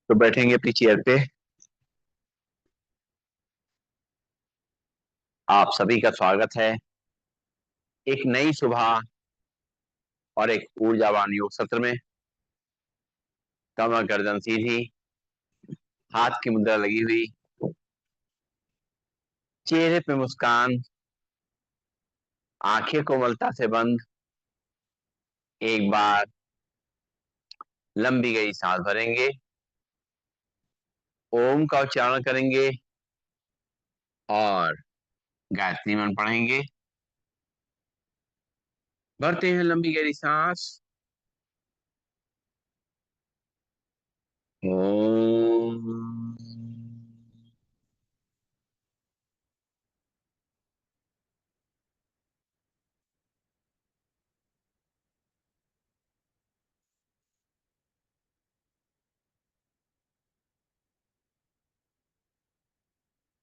तो बैठेंगे अपनी चेयर पे। आप सभी का स्वागत है एक नई सुबह और एक ऊर्जावान योग सत्र में। कमर गर्दन सीधी, हाथ की मुद्रा लगी हुई, चेहरे पे मुस्कान, आंखें कोमलता से बंद। एक बार लंबी गई सांस भरेंगे, ओम का उच्चारण करेंगे और गायत्री मंत्र पढ़ेंगे। भरते हैं लंबी गहरी सांस। ओम।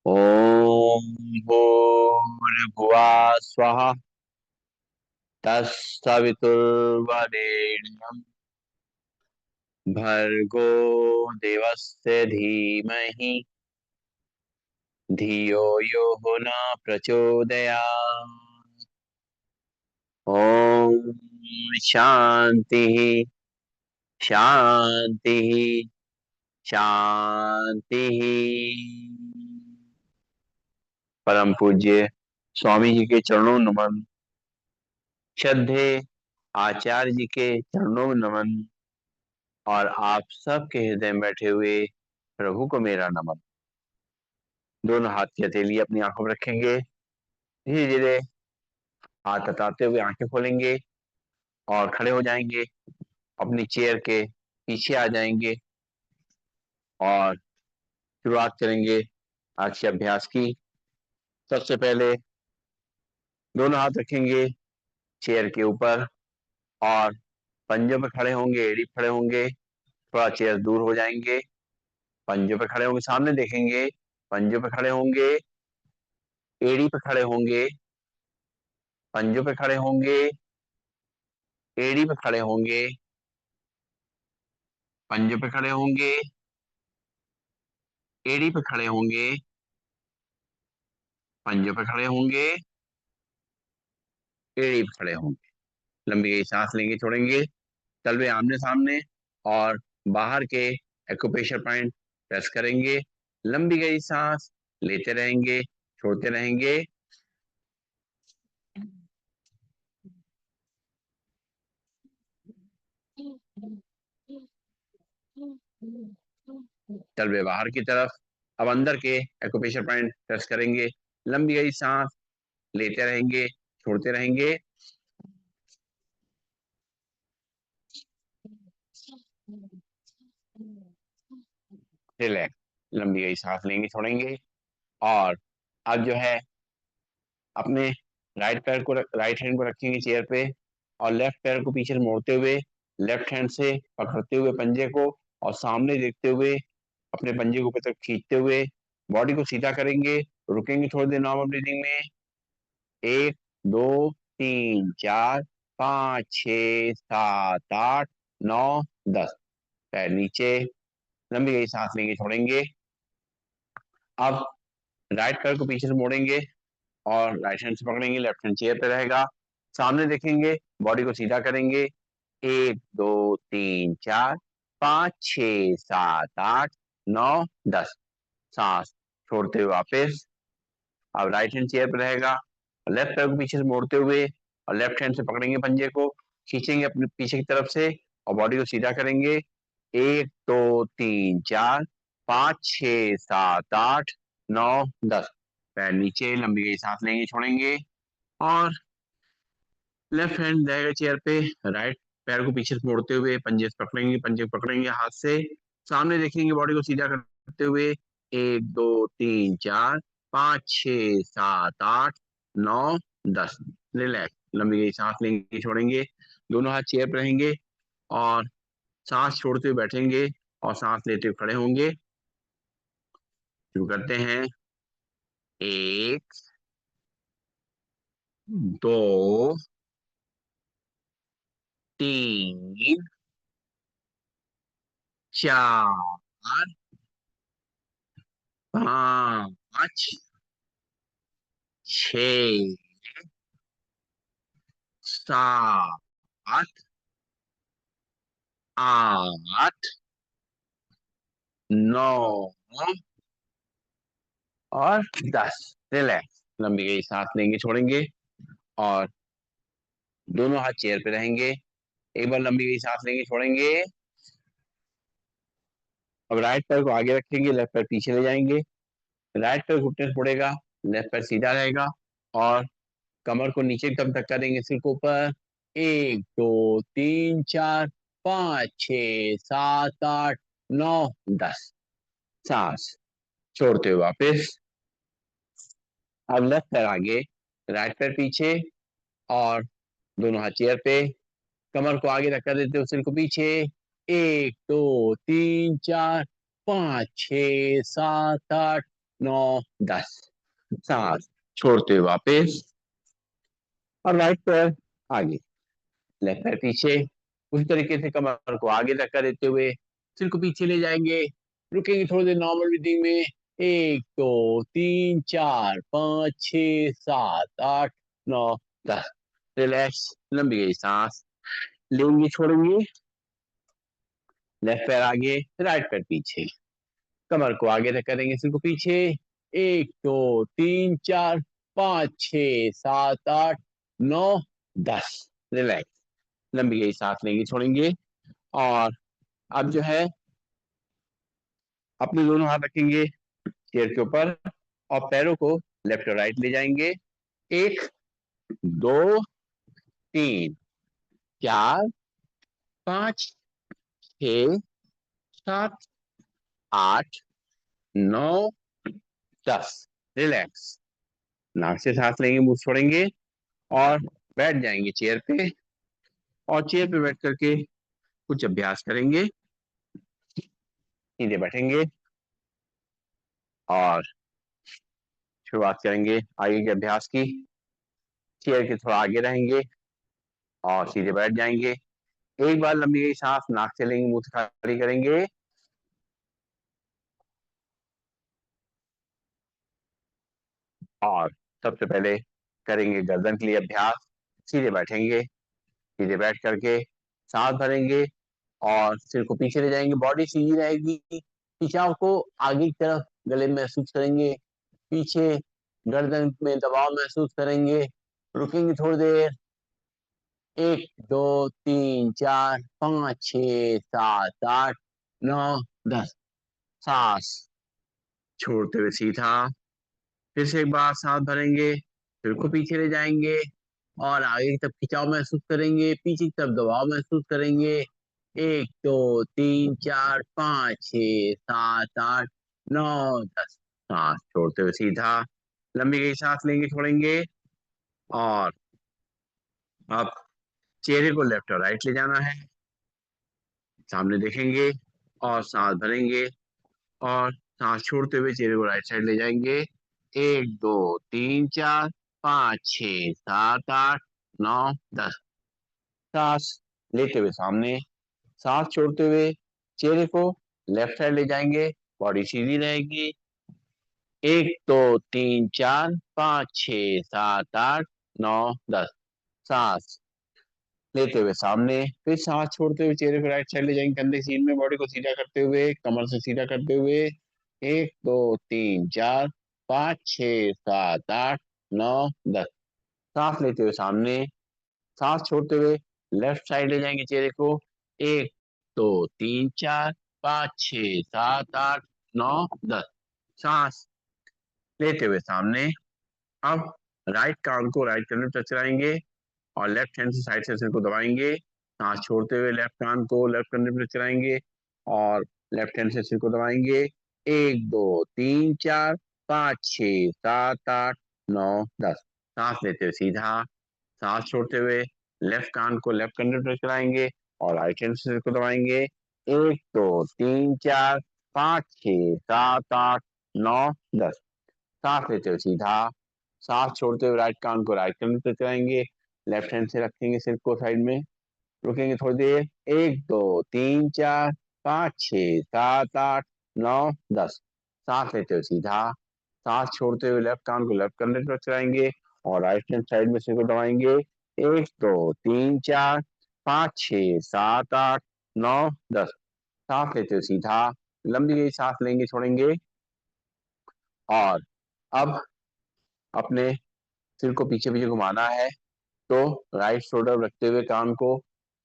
ओम भूर्भुवः स्वः तत्सवितुर्वरेण्यं भर्गो देवस्य धीमहि धियो यो न प्रचोदयात्। ओम शांति शांति शांति। परम पूज्य स्वामी जी के चरणों में नमन। श्रद्धे आचार्य जी के चरणों में नमन। और आप सबके हृदय में बैठे हुए प्रभु को मेरा नमन। दोनों हाथ की हथेली अपनी आंखों पर रखेंगे। धीरे धीरे हाथ हटाते हुए आंखें खोलेंगे और खड़े हो जाएंगे। अपनी चेयर के पीछे आ जाएंगे और शुरुआत करेंगे आज के अभ्यास की। सबसे पहले दोनों हाथ रखेंगे चेयर के ऊपर और पंजों पे खड़े होंगे, एड़ी पे खड़े होंगे। थोड़ा चेयर दूर हो जाएंगे, पंजों पे खड़े होंगे, सामने देखेंगे। पंजों पे खड़े होंगे, एड़ी पे खड़े होंगे, पंजों पे खड़े होंगे, एड़ी पे खड़े होंगे, पंजों पे खड़े होंगे, एड़ी पे खड़े होंगे, पंजों पे खड़े होंगे, एड़ी पे खड़े होंगे। लंबी गई सांस लेंगे, छोड़ेंगे। तलवे आमने सामने और बाहर के एक्यूप्रेशर पॉइंट प्रेस करेंगे। लंबी गई सांस लेते रहेंगे, छोड़ते रहेंगे। तलवे बाहर की तरफ। अब अंदर के एक्यूप्रेशर पॉइंट प्रेस करेंगे। लंबी गई सांस लेते रहेंगे, छोड़ते रहेंगे। रिलैक्स। लंबी गई सांस लेंगे, छोड़ेंगे। और अब जो है अपने राइट हैंड को रखेंगे चेयर पे और लेफ्ट पैर को पीछे मोड़ते हुए लेफ्ट हैंड से पकड़ते हुए पंजे को और सामने देखते हुए अपने पंजे को ऊपर तक खींचते हुए बॉडी को सीधा करेंगे। रुकेंगे थोड़ी देर नॉर्मल ब्रीदिंग में। एक, दो, तीन, चार, पाँच, छ, सात, आठ, नौ, 10। पैर नीचे। लंबी गई सांस लेंगे, छोड़ेंगे। अब राइट पैर को पीछे से मोड़ेंगे और राइट हैंड से पकड़ेंगे। लेफ्ट हैंड चेयर पे रहेगा। सामने देखेंगे, बॉडी को सीधा करेंगे। एक, दो, तीन, चार, पाँच, छ, सात, आठ, नौ, 10। सांस छोड़ते हुए वापस। अब राइट हैंड चेयर पे रहेगा। लेफ्ट पैर को पीछे से मोड़ते हुए और लेफ्ट हैंड से पकड़ेंगे पंजे को, खींचेंगे अपने पीछे की तरफ से और बॉडी को सीधा करेंगे। एक, दो, तीन, चार, पाँच, छ, सात, आठ, नौ, 10। पैर नीचे। लंबी गई सांस लेंगे, छोड़ेंगे। और लेफ्ट हैंड रहेगा चेयर पे। राइट पैर को पीछे से मोड़ते हुए पंजे से पकड़ेंगे, पंजे को पकड़ेंगे हाथ से। सामने देखेंगे, बॉडी को सीधा करते हुए। एक, दो, तीन, चार, पाँच, छ, सात, आठ, नौ, 10। रिलैक्स। लंबी गई सांस लेंगे, छोड़ेंगे। दोनों हाथ चेयर पर रहेंगे और सांस छोड़ते हुए बैठेंगे और सांस लेते हुए खड़े होंगे। शुरू करते हैं। एक, दो, तीन, चार, चार, पाँच, छ, सात, आठ, नौ और 10। रिलैक्स, लंबी गई सांस लेंगे, छोड़ेंगे और दोनों हाथ चेयर पे रहेंगे। एक बार लंबी गई सांस लेंगे, छोड़ेंगे। अब राइट पैर को आगे रखेंगे, लेफ्ट पैर पीछे ले जाएंगे। राइट पैर घुटने से मुड़ेगा, लेफ्ट पैर सीधा रहेगा और कमर को नीचे की तरफ धक्का देंगे, सिर को ऊपर। एक, दो, तीन, चार, पाँच, छ, सात, आठ, नौ, 10। सांस छोड़ते हुए वापिस। अब लेफ्ट पैर आगे, राइट पैर पीछे और दोनों हाथ चेयर पे। कमर को आगे धक्का देते हुए सिर को पीछे। एक, दो, तीन, चार, पाँच, छ, सात, आठ, नौ, 10। सांस छोड़ते हुए वापिस। और राइट पैर आगे, लेफ्ट पैर पीछे। उसी तरीके से कमर को आगे धक्का देते हुए सिर को पीछे ले जाएंगे। रुकेंगे थोड़ी देर नॉर्मल ब्रीदिंग में। एक, दो, तीन, चार, पाँच, छ, सात, आठ, नौ, 10। रिलैक्स, लंबी गई सांस लेंगे, छोड़ेंगे। लेफ्ट पैर आगे, राइट पैर पीछे। कमर को आगे धक्का देंगे, सिर को पीछे। एक, दो, तीन, चार, पाँच, छ, सात, आठ, नौ, 10। रिलैक्स, लंबी गई सांस लेंगे, छोड़ेंगे और अब जो है अपने दोनों हाथ रखेंगे चेयर के ऊपर और पैरों को लेफ्ट और राइट ले जाएंगे। एक, दो, तीन, चार, पाँच, छ, सात, आठ, नौ, 10। रिलैक्स, नाक से सांस लेंगे, मुंह छोड़ेंगे और बैठ जाएंगे चेयर पे। और चेयर पे बैठ करके कुछ अभ्यास करेंगे। सीधे बैठेंगे और शुरुआत करेंगे आगे के अभ्यास की। चेयर के थोड़ा आगे रहेंगे और सीधे बैठ जाएंगे। एक बार लंबी गई सांस नाक से लेंगे, मुंह से खाली करेंगे और सबसे पहले करेंगे गर्दन के लिए अभ्यास। सीधे बैठेंगे, सीधे बैठ करके सांस भरेंगे और सिर को पीछे ले जाएंगे, बॉडी सीधी रहेगी। खिंचाव को आगे की तरफ गले में महसूस करेंगे, पीछे गर्दन में दबाव महसूस करेंगे। रुकेंगे थोड़ी देर। एक, दो, तीन, चार, पाँच, छ, सात, आठ, नौ, 10। सांस छोड़ते हुए सीधा। फिर से एक बार सांस भरेंगे, फिर को पीछे ले जाएंगे और आगे की तरफ खिंचाव महसूस करेंगे, पीछे की तरफ दबाव महसूस करेंगे। एक, दो, तीन, चार, पाँच, छ, सात, आठ, नौ, 10। सांस छोड़ते हुए सीधा। लंबी गई सांस लेंगे, छोड़ेंगे और अब चेहरे को लेफ्ट और राइट ले जाना है। सामने देखेंगे और सांस भरेंगे और सांस छोड़ते हुए चेहरे को राइट साइड ले जाएंगे। एक, दो, तीन, चार, पाँच, छ, सात, आठ, नौ, 10। सांस लेते हुए सामने, सांस छोड़ते हुए चेहरे को लेफ्ट साइड ले जाएंगे, बॉडी सीधी रहेगी। एक, दो, तीन, चार, पाँच, छ, सात, आठ, नौ, 10। सांस लेते हुए सामने, फिर सांस छोड़ते हुए चेहरे को राइट साइड ले जाएंगे, कंधे सीध में, बॉडी को सीधा करते हुए, कमर से सीधा करते हुए। एक, दो, तीन, चार, पाँच, छ, सात, आठ, नौ, 10। सांस लेते हुए सामने, सांस छोड़ते हुए लेफ्ट साइड ले जाएंगे चेहरे को। एक, दो, तीन, चार, पाँच, छ, सात, आठ, नौ, 10। सांस लेते हुए सामने। अब राइट कान को राइट करने पर चलाएंगे और लेफ्ट हैंड से साइड से सिर को दबाएंगे। सांस छोड़ते हुए लेफ्ट कान को लेफ्ट करने पर चलाएंगे और लेफ्ट हैंड से सिर को दबाएंगे। एक, दो, तीन, चार, पाँच, छ, सात, आठ, नौ, 10। सांस लेते हुए सीधा। सांस छोड़ते हुए लेफ्ट कान को लेफ्ट करने पर चलाएंगे और राइट हैंड से सिर को दबाएंगे। एक, दो, तीन, चार, पाँच, छ, सात, आठ, नौ, 10। सांस लेते हुए सीधा। सांस छोड़ते हुए राइट कान को राइट करने पे चलाएंगे, लेफ्ट हैंड से रखेंगे सिर को साइड में। रुकेंगे थोड़ी देर। एक, दो, तीन, चार, पाँच, छ, सात, आठ, 9, 10। सांस लेते हुए सीधा, सांस छोड़ते हुए लेफ्ट कान को लेफ्ट कंधे पर चलाएंगे और राइट हैंड साइड में सिर को दबाएंगे। 1, 2, 3, 4, 5, 6, 7, 8, 9, 10। सांस लेते हुए सीधा, लंबी गई सांस लेंगे, छोड़ेंगे। और अब अपने सिर को पीछे पीछे घुमाना है, तो राइट शोल्डर रखते हुए कान को,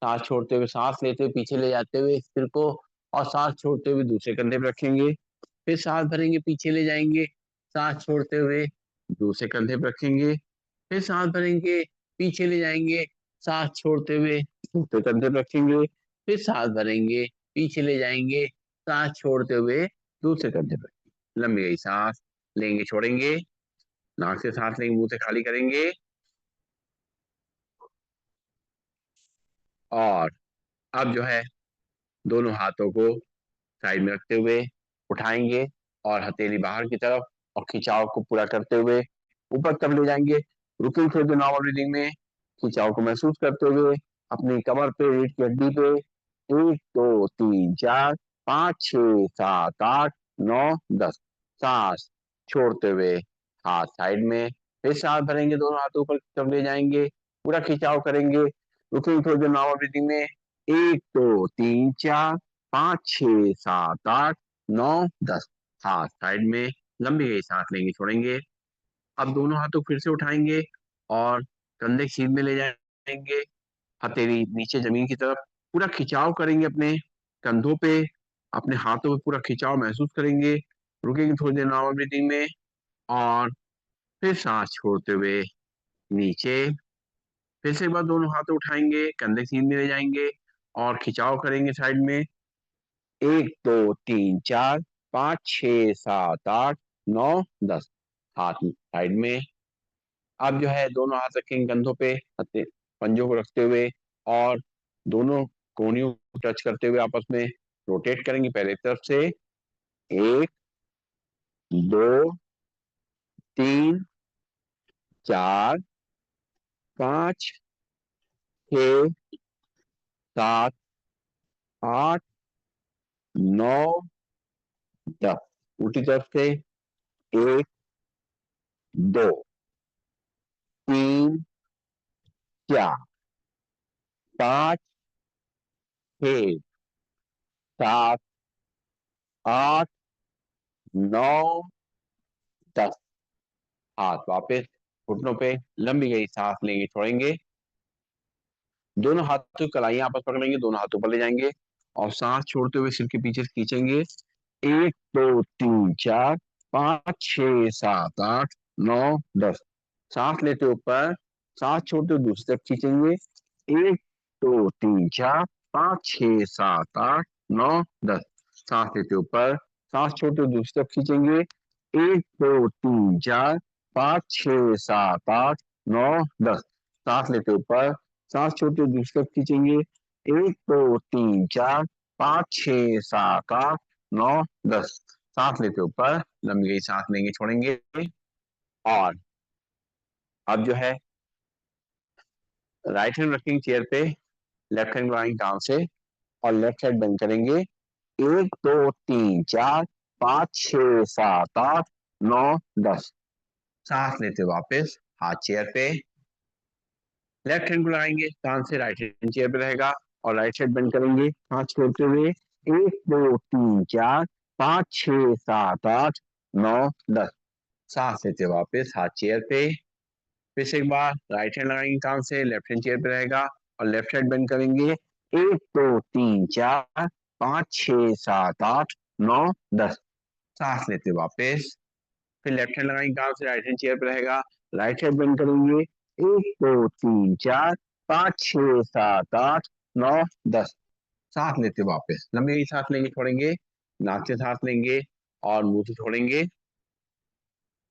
सांस छोड़ते हुए, सांस लेते हुए पीछे ले जाते हुए सिर को, और सांस छोड़ते हुए दूसरे कंधे पे रखेंगे। फिर सांस भरेंगे, पीछे ले जाएंगे, सांस छोड़ते हुए दूसरे कंधे पे रखेंगे। फिर सांस भरेंगे, पीछे ले जाएंगे, सांस छोड़ते हुए दूसरे कंधे पे रखेंगे। फिर सांस भरेंगे, पीछे ले जाएंगे, सांस छोड़ते हुए दूसरे कंधे पे रखेंगे। लंबी गई सांस लेंगे, छोड़ेंगे, नाक से सांस लेंगे, मुंह से खाली करेंगे। और अब जो है दोनों हाथों को साइड में रखते हुए उठाएंगे और हथेली बाहर की तरफ और खिंचाव को पूरा करते हुए ऊपर तक ले जाएंगे। रुकिंग थ्रू द नॉर्मल ब्रीदिंग में खिंचाव को महसूस करते हुए अपनी कमर पे, रीढ़ की हड्डी पे 1, 2, 3, 4, 5, 6, 7, 8, 9, 10। सांस छोड़ते हुए हाथ साइड में, फिर सांस भरेंगे, दोनों हाथों ऊपर की तरफ ले जाएंगे, पूरा खिंचाव करेंगे। रुकिंग थ्रू द नॉर्मल ब्रीदिंग में 1, 2, 3, 4, 5, 6, 7, 8, 9, 10। हाथ साइड में, लंबी गई सांस लेंगे, छोड़ेंगे। अब दोनों हाथों फिर से उठाएंगे और कंधे सीध में ले जाएंगे, हथेली नीचे जमीन की तरफ, पूरा खिंचाव करेंगे अपने कंधों पे, अपने हाथों पे पूरा खिंचाव महसूस करेंगे। रुकेंगे थोड़ी देर नॉर्मल ब्रीदिंग में और फिर सांस छोड़ते हुए नीचे, फिर से एक बार दोनों हाथ उठाएंगे, कंधे सीध में ले जाएंगे और खिंचाव करेंगे साइड में। 1, 2, 3, 4, 5, 6, 7, 8, 9, 10। हाथ साइड में। अब जो है दोनों हाथ रखेंगे कंधों पे, पंजों को रखते हुए, और दोनों कोहनियों को टच करते हुए आपस में रोटेट करेंगे पहले की तरफ से। 1, 2, 3, 4, 5, 6, 7, 8, 9, 10। उल्टी तरफ से 1, 2, 3, 4, 5, 6, 7, 8, 9, 10। हाथ वापस घुटनों पे, लंबी गई सांस लेंगे, छोड़ेंगे। दोनों हाथों की कलाइयां आपस पकड़ेंगे, दोनों हाथों पर ले जाएंगे और सांस छोड़ते हुए सिर के पीछे से खींचेंगे। 1, 2, 3, 4, 5, 6, 7, 8, 9, 10। सांस लेते ऊपर, सांस छोड़ते हुए दूसरी तरफ खींचेंगे। 1, 2, 3, 4, 5, 6, 7, 8, 9, 10। सांस लेते ऊपर, सांस छोड़ते हुए दूसरी तरफ खींचेंगे। 1, 2, 3, 4, 5, 6, 7, 8, 9, 10। सांस लेते ऊपर, सांस छोड़ते हुए दूसरी तरफ खींचेंगे। 1, 2, 3, 4, 5, 6, 7, 8, 9, 10। सांस लेते ऊपर, लंबी गई सांस लेंगे, छोड़ेंगे। और अब जो है राइट हैंड रखेंगे चेयर पे, लेफ्ट हैंड बढ़ाएंगे काम से और लेफ्ट साइड बेंड करेंगे। 1, 2, 3, 4, 5, 6, 7, 8, 9, 10। सांस लेते वापस हाथ चेयर पे, लेफ्ट हैंड को लगाएंगे कान से, राइट हैंड चेयर पे रहेगा और राइट साइड बेंड करेंगे हाथ छोड़ते हुए। 1, 2, 3, 4, 5, 6, 7, 8, 9, 10। सांस लेते वापस हाथ चेयर पे, फिर से एक बार राइट हैंड लगाएंगे कान से, लेफ्ट हैंड चेयर पे रहेगा और लेफ्ट साइड बेंड करेंगे। 1, 2, 3, 4, 5, 6, 7, 8, 9, 10। सांस लेते वापस, फिर लेफ्ट हैंड लगाएंगे कान से, राइट हैंड चेयर पे रहेगा, राइट साइड बेंड करेंगे। 1, 2, 3, 4, 5, 6, 7, 8, 9, 10। सांस लेते वापस, लंबी गई सांस लेंगे, छोड़ेंगे, नाक से सांस लेंगे और मुंह से छोड़ेंगे।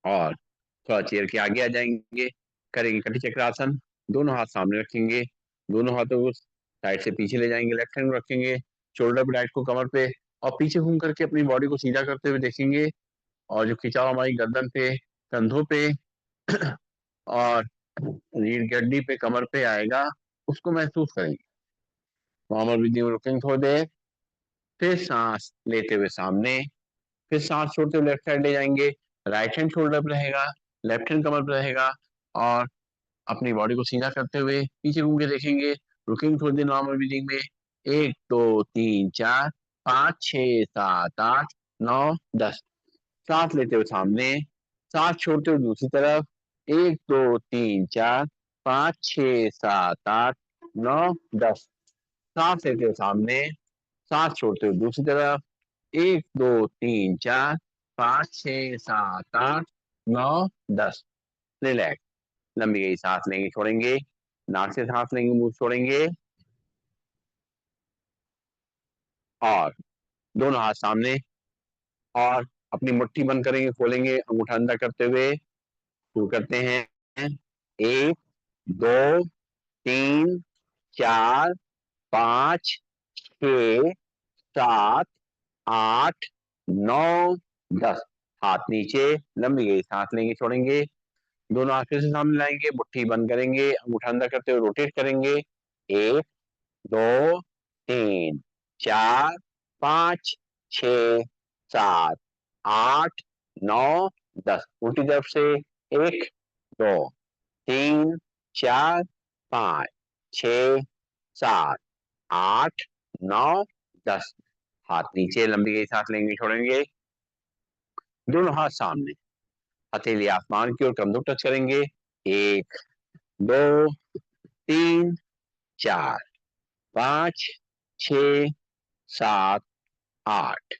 और थोड़ा चेयर के आगे आ जाएंगे, करेंगे कटी चक्रासन। दोनों हाथ सामने रखेंगे, दोनों हाथों को साइड से पीछे ले जाएंगे, लेफ्ट हैंड रखेंगे शोल्डर पे, राइट को कमर पे, और पीछे घूम करके अपनी बॉडी को सीधा करते हुए देखेंगे। और जो खिंचाव हमारी गर्दन पे, कंधों पे और रीढ़ की हड्डी पे, कमर पे आएगा, उसको महसूस करेंगे। नॉर्मल ब्रीदिंग में रुकेंगे थोड़ी देर, फिर सांस लेते हुए सामने, फिर सांस छोड़ते हुए लेफ्ट साइड ले जाएंगे, राइट हैंड शोल्डर पे रहेगा, लेफ्ट हैंड कमर पे रहेगा, और अपनी बॉडी को सीधा करते हुए पीछे घूम के देखेंगे, रुकेंगे थोड़ी देर नॉर्मल ब्रीदिंग में। 1 2 3 4 5 6 7 8 9 10। सांस लेते हुए सामने, सांस छोड़ते हुए दूसरी तरफ। 1 2 3 4 5 6 7 8 9 10। सांस लेते हुए सामने, सांस छोड़ते हुए दूसरी तरफ। 1 2 3 4 5 6 7 8 9 10। रिलैक्स। लंबी गई सांस लेंगे, छोड़ेंगे, नाक से सांस लेंगे, मुंह से छोड़ेंगे, और दोनों हाथ सामने, और अपनी मुट्ठी बंद करेंगे, खोलेंगे, अंगूठा अंदर करते हुए शुरू करते हैं। 1 2 3 4 5 6 7 8 9 10। हाथ नीचे, लंबी गई सांस लेंगे, छोड़ेंगे, दोनों हाथ फिर से सामने लाएंगे, मुट्ठी बंद करेंगे, अंगूठा अंदर करते हुए रोटेट करेंगे। 1 2 3 4 5 6 7 8 9 10। उल्टी तरफ से। 1 2 3 4 5 6 7 8 9 10। हाथ नीचे, लंबी गई सांस लेंगे, छोड़ेंगे, दोनों हाथ सामने, हथेली आसमान की ओर, कंधों टच करेंगे। 1 2 3 4 5 6 7 8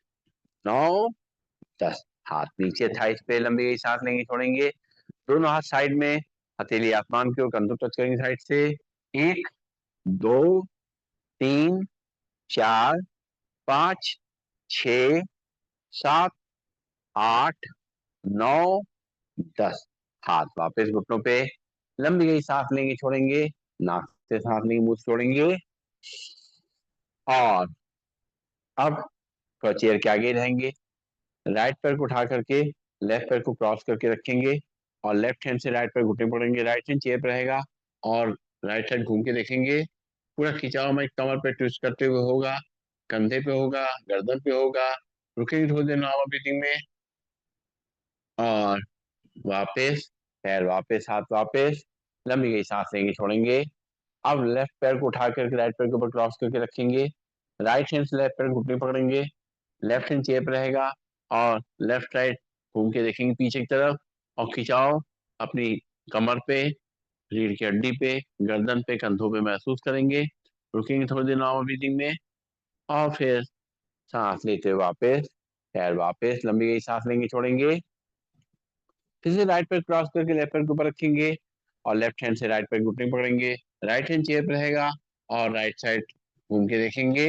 9 10। हाथ नीचे, थाइस पे, लंबी गई सांस लेंगे, छोड़ेंगे, दोनों हाथ साइड में, हथेली आसमान की ओर, कंधों टच करेंगे साइड से। 1 2 3 4 5 6 7 8 9 10। हाथ वापस घुटनों पे, लंबी गई सांस लेंगे, छोड़ेंगे, नाक से सांस लेंगे, मुंह से छोड़ेंगे, और अब थोड़ा चेयर के आगे रहेंगे, राइट पैर को उठा करके लेफ्ट पैर को क्रॉस करके रखेंगे, और लेफ्ट हैंड से राइट पैर घुटने पकड़ेंगे, राइट हैंड चेयर पर रहेगा, और राइट साइड घूम के देखेंगे। पूरा खिंचाव में कमर पे ट्विस्ट करते हुए होगा, कंधे पे होगा, गर्दन पे होगा। रुकेंगे थोड़ी देर नॉर्मल ब्रीथिंग में, और वापस, पैर वापस, हाथ वापस, लंबी गई सांस लेंगे, छोड़ेंगे। अब लेफ्ट पैर को उठा करके राइट पैर के ऊपर क्रॉस करके रखेंगे, राइट हैंड से लेफ्ट पैर घुटने पकड़ेंगे, लेफ्ट हैंड चेयर पे रहेगा, और लेफ्ट राइट घूम के देखेंगे पीछे की तरफ, और खिंचाव अपनी कमर पे, रीढ़ की हड्डी पे, गर्दन पे, कंधों पे महसूस करेंगे। रुकेंगे थोड़ी देर नॉर्मल ब्रीथिंग में, और फिर सांस लेते हुए वापस, पैर वापस, लंबी गई सांस लेंगे, छोड़ेंगे, फिर से राइट पैर क्रॉस करके लेफ्ट पैर के ऊपर रखेंगे, और लेफ्ट हैंड से राइट पैर घुटने पकड़ेंगे, राइट हैंड चेयर पे रहेगा, और राइट साइड घूम के देखेंगे।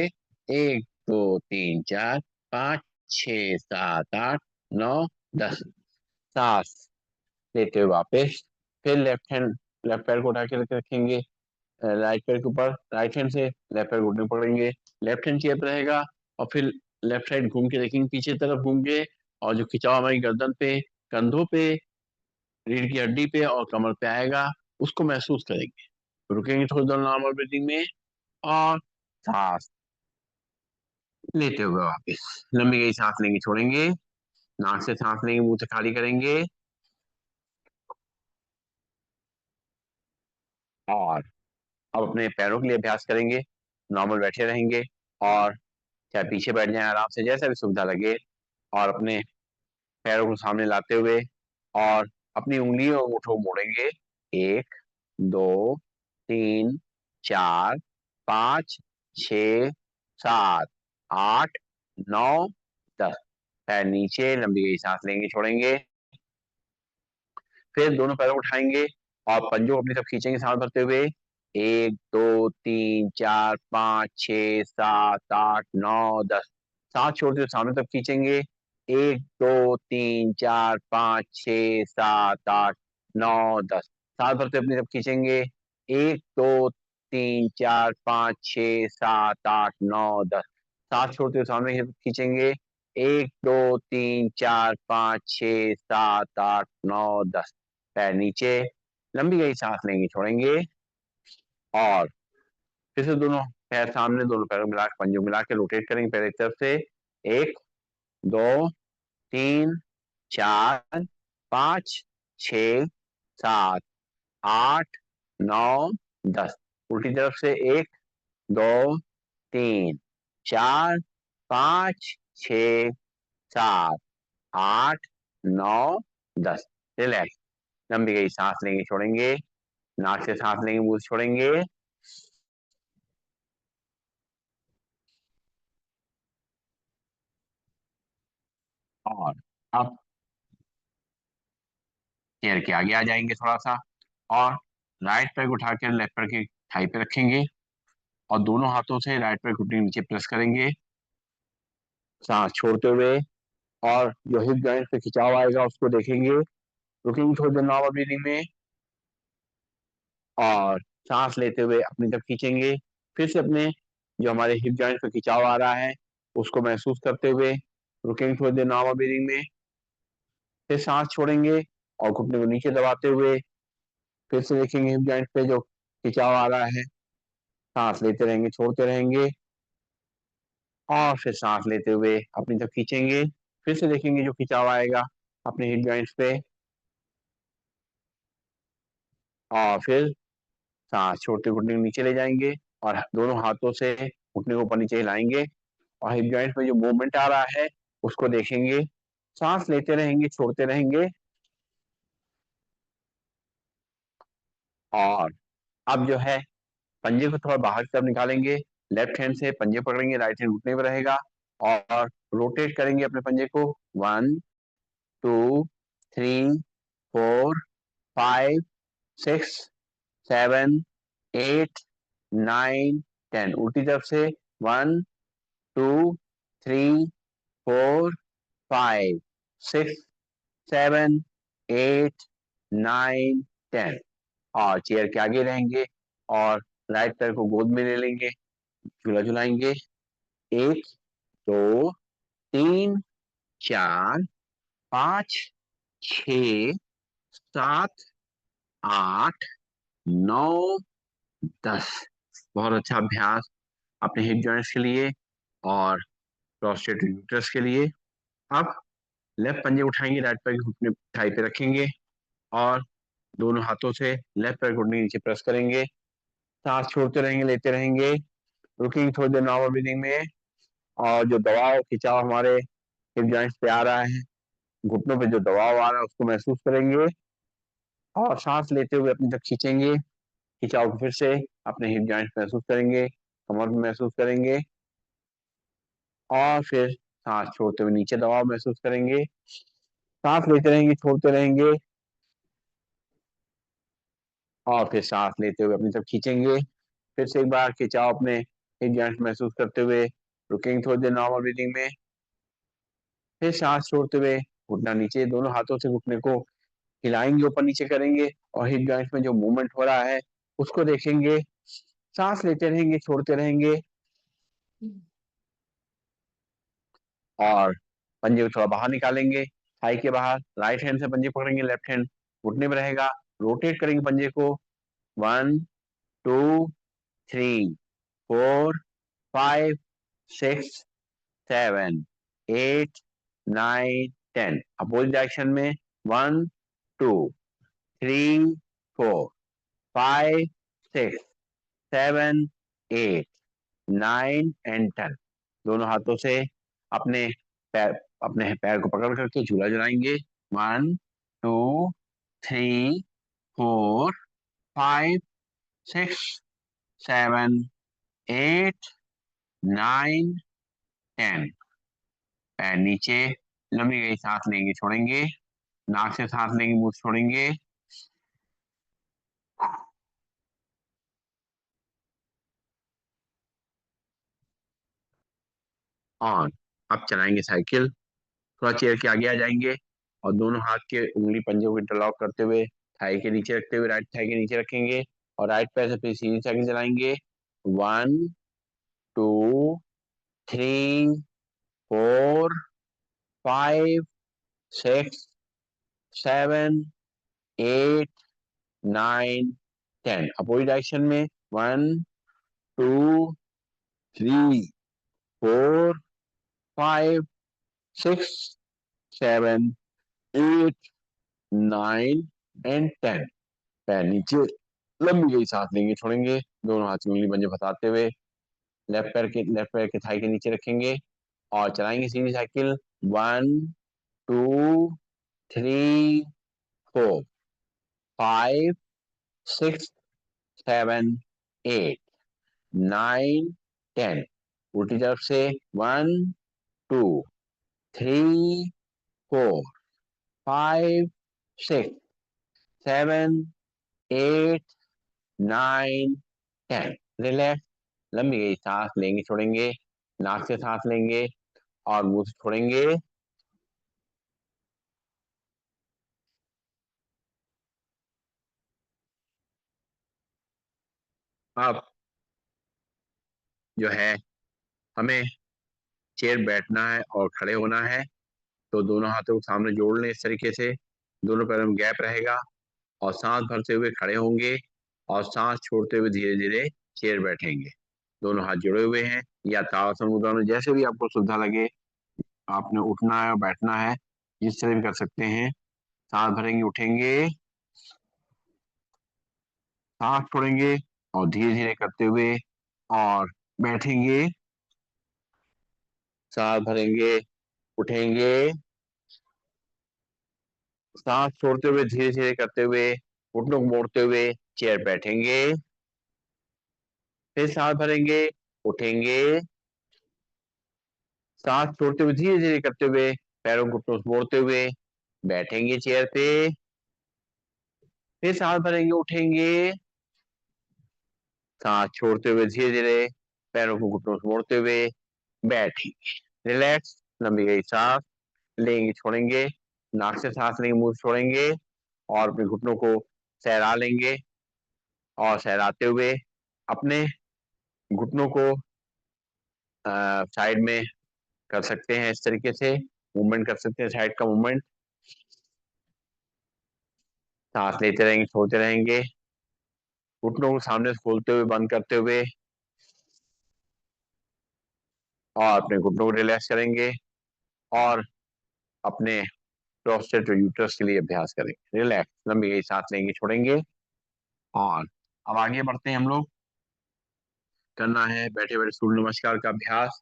1 2 3 4 5 6 7 8 9 10। सांस लेते हुए वापस, फिर लेफ्ट पैर को उठा के रखेंगे, राइट पैर के ऊपर, राइट हैंड से लेफ्ट पैर घुटने पकड़ेंगे, लेफ्ट हैंड चेयर पे रहेगा, और फिर लेफ्ट साइड घूम के देखेंगे, पीछे तरफ घूम के, और जो खिंचाव हमारी गर्दन पे, कंधों पे, रीढ़ की हड्डी पे और कमर पे आएगा, उसको महसूस करेंगे। रुकेंगे थोड़ी देर नॉर्मल ब्रीथिंग में, और सांस लेते हुए वापस, लंबी गई सांस लेंगे, छोड़ेंगे, नाक से सांस लेंगे, मुंह से खाली करेंगे, और अब अपने पैरों के लिए अभ्यास करेंगे। नॉर्मल बैठे रहेंगे, और चाहे पीछे बैठ जाएं आराम से, जैसा भी सुविधा लगे, और अपने पैरों को सामने लाते हुए, और अपनी उंगलियों और अंगूठों को मोड़ेंगे। 1 2 3 4 5 6 7 8 9 10। पैर नीचे, लंबी गई सांस लेंगे, छोड़ेंगे, फिर दोनों पैरों को उठाएंगे, और पंजों को अपनी तरफ खींचेंगे सांस भरते हुए। 1 2 3 4 5 6 7 8 9 10। सांस छोड़ते हुए सामने तरफ खींचेंगे। 1 2 3 4 5 6 7 8 9 10। सांस भरते हुए अपनी तरफ खींचेंगे। 1 2 3 4 5 6 7 8 9 10। सांस छोड़ते हुए सामने की तरफ खींचेंगे। 1 2 3 4 5 6 7 8 9 10। पैर नीचे, लंबी गई सांस लेंगे, छोड़ेंगे, और फिर से दोनों पैर सामने, दोनों पैरों मिला, पंजों मिला के रोटेट करेंगे पैर एक तरफ से। 1 2 3 4 5 6 7 8 9 10। उल्टी तरफ से 1 2 3 4 5 6 7 8 9 10। रिलैक्स। लंबी गई सांस लेंगे, छोड़ेंगे। नाक से सांस लेंगे, मुंह से छोड़ेंगे। और अब चेयर के आगे आ जाएंगे थोड़ा सा, और राइट पैर को उठाकर लेफ्ट पैर के थाई पे रखेंगे, और दोनों हाथों से राइट पैर घुटने के नीचे प्रेस करेंगे, सांस छोड़ते हुए। और जो हिप जॉइंट पे खिंचाव आएगा उसको देखेंगे। रुकेंगे थोड़ी देर नॉर्मल ब्रीदिंग में, और सांस लेते हुए अपनी तरफ खींचेंगे। फिर से अपने जो हमारे हिप जॉइंट पे खिंचाव आ रहा है उसको महसूस करते हुए रुकेंगे थोड़ी देर नॉर्मल ब्रीदिंग में। फिर सांस छोड़ेंगे और घुटने को नीचे दबाते हुए फिर से देखेंगे हिप जॉइंट पे जो खिंचाव आ रहा है। सांस लेते रहेंगे, छोड़ते रहेंगे, और फिर सांस लेते हुए अपनी तरफ खींचेंगे। फिर से देखेंगे जो खिंचाव आएगा अपने हिप जॉइंट्स पे, और फिर सांस छोड़ते घुटने को नीचे ले जाएंगे, और दोनों हाथों से घुटने को ऊपर नीचे हिलाएंगे, और हिप जॉइंट में जो मूवमेंट आ रहा है उसको देखेंगे। सांस लेते रहेंगे, छोड़ते रहेंगे। और अब जो है पंजे को थोड़ा बाहर की तरफ निकालेंगे। लेफ्ट हैंड से पंजे पकड़ेंगे, राइट हैंड घुटने पर रहेगा, और रोटेट करेंगे अपने पंजे को। 1 2 3 4 5 6 7 8 9 10। उल्टी तरफ से 1 2 3 4 5 6 7 8 9 10। और चेयर के आगे रहेंगे, और राइट पैर को गोद में ले लेंगे, झूला झुलाएंगे। 1 2 3 4 5 6 7 8 9 10। बहुत अच्छा अभ्यास अपने हिप जॉइंट्स के लिए और प्रोस्टेट यूट्रस के लिए। अब लेफ्ट पंजे उठाएंगे, राइट पैर के घुटने थाई पे रखेंगे, और दोनों हाथों से लेफ्ट पैर घुटने के नीचे प्रेस करेंगे। सांस छोड़ते रहेंगे, लेते रहेंगे। रुकेंगे थोड़ी देर नॉर्मल ब्रीदिंग में, और जो दबाव खिंचाव हमारे हिप जॉइंट्स पे आ रहा है, घुटनों पे जो दबाव आ रहा है उसको महसूस करेंगे, और सांस लेते हुए अपनी तक खींचेंगे। खिंचाव को फिर से अपने हिप जॉइंट्स महसूस करेंगे, कमर में महसूस करेंगे, और फिर सांस छोड़ते हुए नीचे दबाव महसूस करेंगे। सांस लेते रहेंगे, छोड़ते रहेंगे, और फिर सांस लेते हुए अपनी तरफ खींचेंगे। फिर से एक बार खिंचाव अपने हिप जॉइंट्स महसूस करते हुए रुकेंगे थोड़ी देर नॉर्मल ब्रीदिंग में। फिर सांस छोड़ते हुए घुटना नीचे, दोनों हाथों से घुटने को हिलाएंगे, ऊपर नीचे करेंगे, और हिप जॉइंट्स में जो मूवमेंट हो रहा है उसको देखेंगे। सांस लेते रहेंगे, छोड़ते रहेंगे, और पंजे को थोड़ा बाहर निकालेंगे, थाई के बाहर। राइट हैंड से पंजे पकड़ेंगे, लेफ्ट हैंड घुटने में रहेगा। रोटेट करेंगे पंजे को। 1 2 3 4 5 6 7 8 9 10। अपोजिट डायरेक्शन में 1 2 3 4 5 6 7 8 9 एंड 10। दोनों हाथों से अपने पैर अपने पैर को पकड़ करके झूला झुलाएंगे। 1 2 3 4 5 6 7 8 9 10। पैर नीचे, लंबी गई सांस लेंगे, छोड़ेंगे। नाक से सांस लेंगे, मुंह से छोड़ेंगे। ऑन। अब चलाएंगे साइकिल। थोड़ा चेयर के आगे आ जाएंगे, और दोनों हाथ के उंगली पंजे को इंटरलॉक करते हुए थाई के नीचे रखते हुए राइट थाई के नीचे रखेंगे, और राइट पैर से फिर सीधी साइकिल चलाएंगे। 1 2 3 4 5 6 7 8 9 10। अपोजिट डायरेक्शन में 1 2 3 4 5 6 7, 8, 9 एंड 10। पैर नीचे, लंबी गई सांस लेंगे, छोड़ेंगे, दोनों हाथ उंगली पंजे फंसाते हुए लेफ्ट पैर के थाई के नीचे रखेंगे और चलाएंगे सीधी साइकिल। 1, 2, 3, 4, 5, 6, 7, 8, 9, 10। उल्टी तरफ से 1, 2, 3, 4, 5, 6, 7, 8, 9, 10। रिलैक्स, लंबी गई सांस लेंगे, छोड़ेंगे, नाक से सांस लेंगे और मुंह से छोड़ेंगे। अब जो है हमें चेयर बैठना है और खड़े होना है, तो दोनों हाथों को सामने जोड़ लें इस तरीके से, दोनों पैरों में गैप रहेगा और सांस भरते हुए खड़े होंगे और सांस छोड़ते हुए धीरे धीरे चेयर बैठेंगे। दोनों हाथ जुड़े हुए हैं या ताड़ासन मुद्रा में, जैसे भी आपको सुविधा लगे। आपने उठना है और बैठना है, जिस तरह भी कर सकते हैं। सांस भरेंगे, उठेंगे, सांस छोड़ेंगे और धीरे धीरे करते हुए और बैठेंगे। सांस भरेंगे, उठेंगे, सांस छोड़ते हुए धीरे धीरे करते हुए घुटनों को मोड़ते हुए चेयर बैठेंगे। फिर सांस भरेंगे, उठेंगे, सांस छोड़ते हुए धीरे धीरे करते हुए पैरों को घुटनों से मोड़ते हुए बैठेंगे चेयर पे। फिर सांस भरेंगे, उठेंगे, सांस छोड़ते हुए धीरे धीरे पैरों को घुटनों से मोड़ते हुए बैठेंगे। रिलैक्स, लंबी गई सांस लेंगे, छोड़ेंगे, नाक से सांस लेंगे, मुंह से छोड़ेंगे और अपने घुटनों को सहरा लेंगे और सहराते हुए अपने घुटनों को साइड में कर सकते हैं। इस तरीके से मूवमेंट कर सकते हैं, साइड का मूवमेंट। सांस लेते रहेंगे, छोड़ते रहेंगे, घुटनों को सामने से खोलते हुए, बंद करते हुए और अपने घुटनों को रिलैक्स करेंगे और अपने प्रोस्टेट और यूट्रस के लिए अभ्यास करेंगे। रिलैक्स, लंबी गई सांस लेंगे, छोड़ेंगे और अब आगे बढ़ते हैं हम लोग। करना है बैठे बैठे सूर्य नमस्कार का अभ्यास।